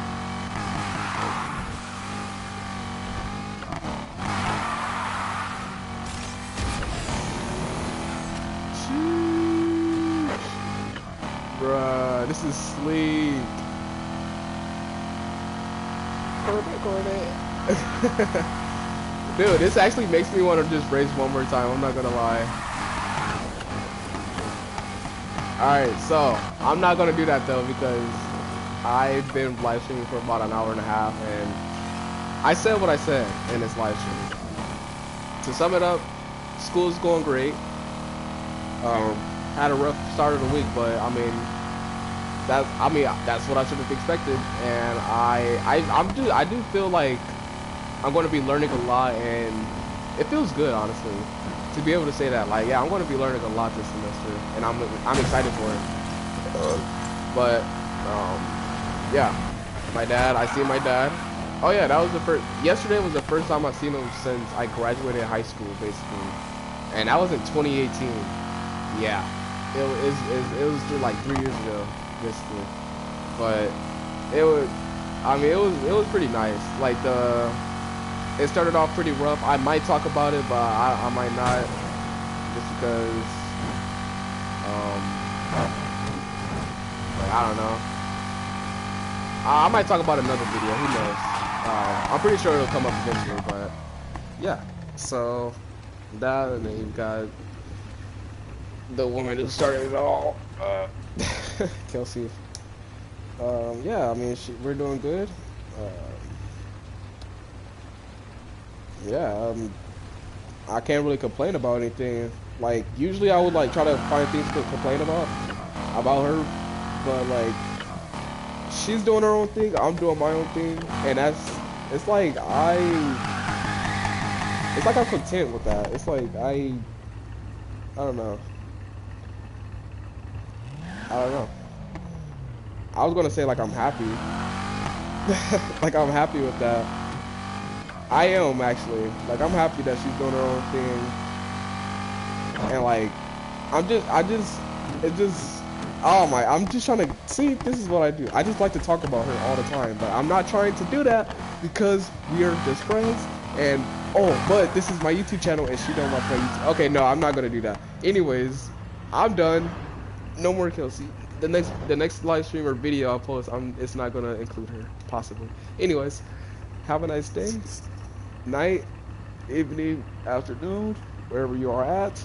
Bruh, this is sleek. Corvette. Dude, this actually makes me want to just race one more time. I'm not gonna lie. Alright, so I'm not gonna do that though because I've been live streaming for about an hour and a half and I said what I said in this live stream. To sum it up, school's going great. Had a rough start of the week, but I mean that's what I should have expected, and I do feel like I'm going to be learning a lot, and it feels good honestly to be able to say that. Like, yeah, I'm going to be learning a lot this semester, and I'm excited for it. But yeah, my dad. I see my dad. Oh yeah, that was the first. Yesterday was the first time I've seen him since I graduated high school, basically, and that was in 2018. Yeah. It was just like 3 years ago, basically, but it was pretty nice. Like it started off pretty rough. I might talk about it, but I might not, just because like, I don't know. I might talk about another video. Who knows? I'm pretty sure it'll come up eventually, but yeah. So that, and then you've got the woman who started it all, Kelsey. Yeah, I mean, we're doing good. Yeah, I can't really complain about anything. Like, usually I would like try to find things to complain about her, but like, she's doing her own thing, I'm doing my own thing, and it's like I'm content with that. It's like I don't know. I was gonna say like I'm happy. Like I'm happy with that. I am actually. Like I'm happy that she's doing her own thing. And like I'm just trying to see, this is what I do. I just like to talk about her all the time, but I'm not trying to do that because we are just friends. And but this is my YouTube channel and she don't watch my YouTube. Okay, no, I'm not gonna do that. Anyways, I'm done. No more Kelsey. The next live stream or video I'll post, it's not gonna include her, possibly. Anyways, have a nice day, night, evening, afternoon, wherever you are at.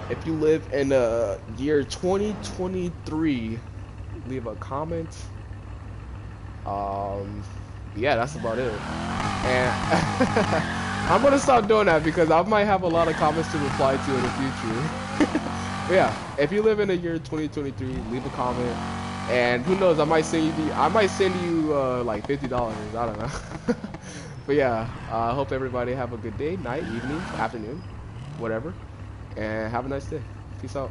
If you live in the year 2023, leave a comment. Yeah, that's about it. And I'm gonna stop doing that because I might have a lot of comments to reply to in the future. But yeah, if you live in the year 2023, leave a comment, and who knows, I might send you like $50. I don't know. But yeah, I hope everybody have a good day, night, evening, afternoon, whatever, and have a nice day. Peace out.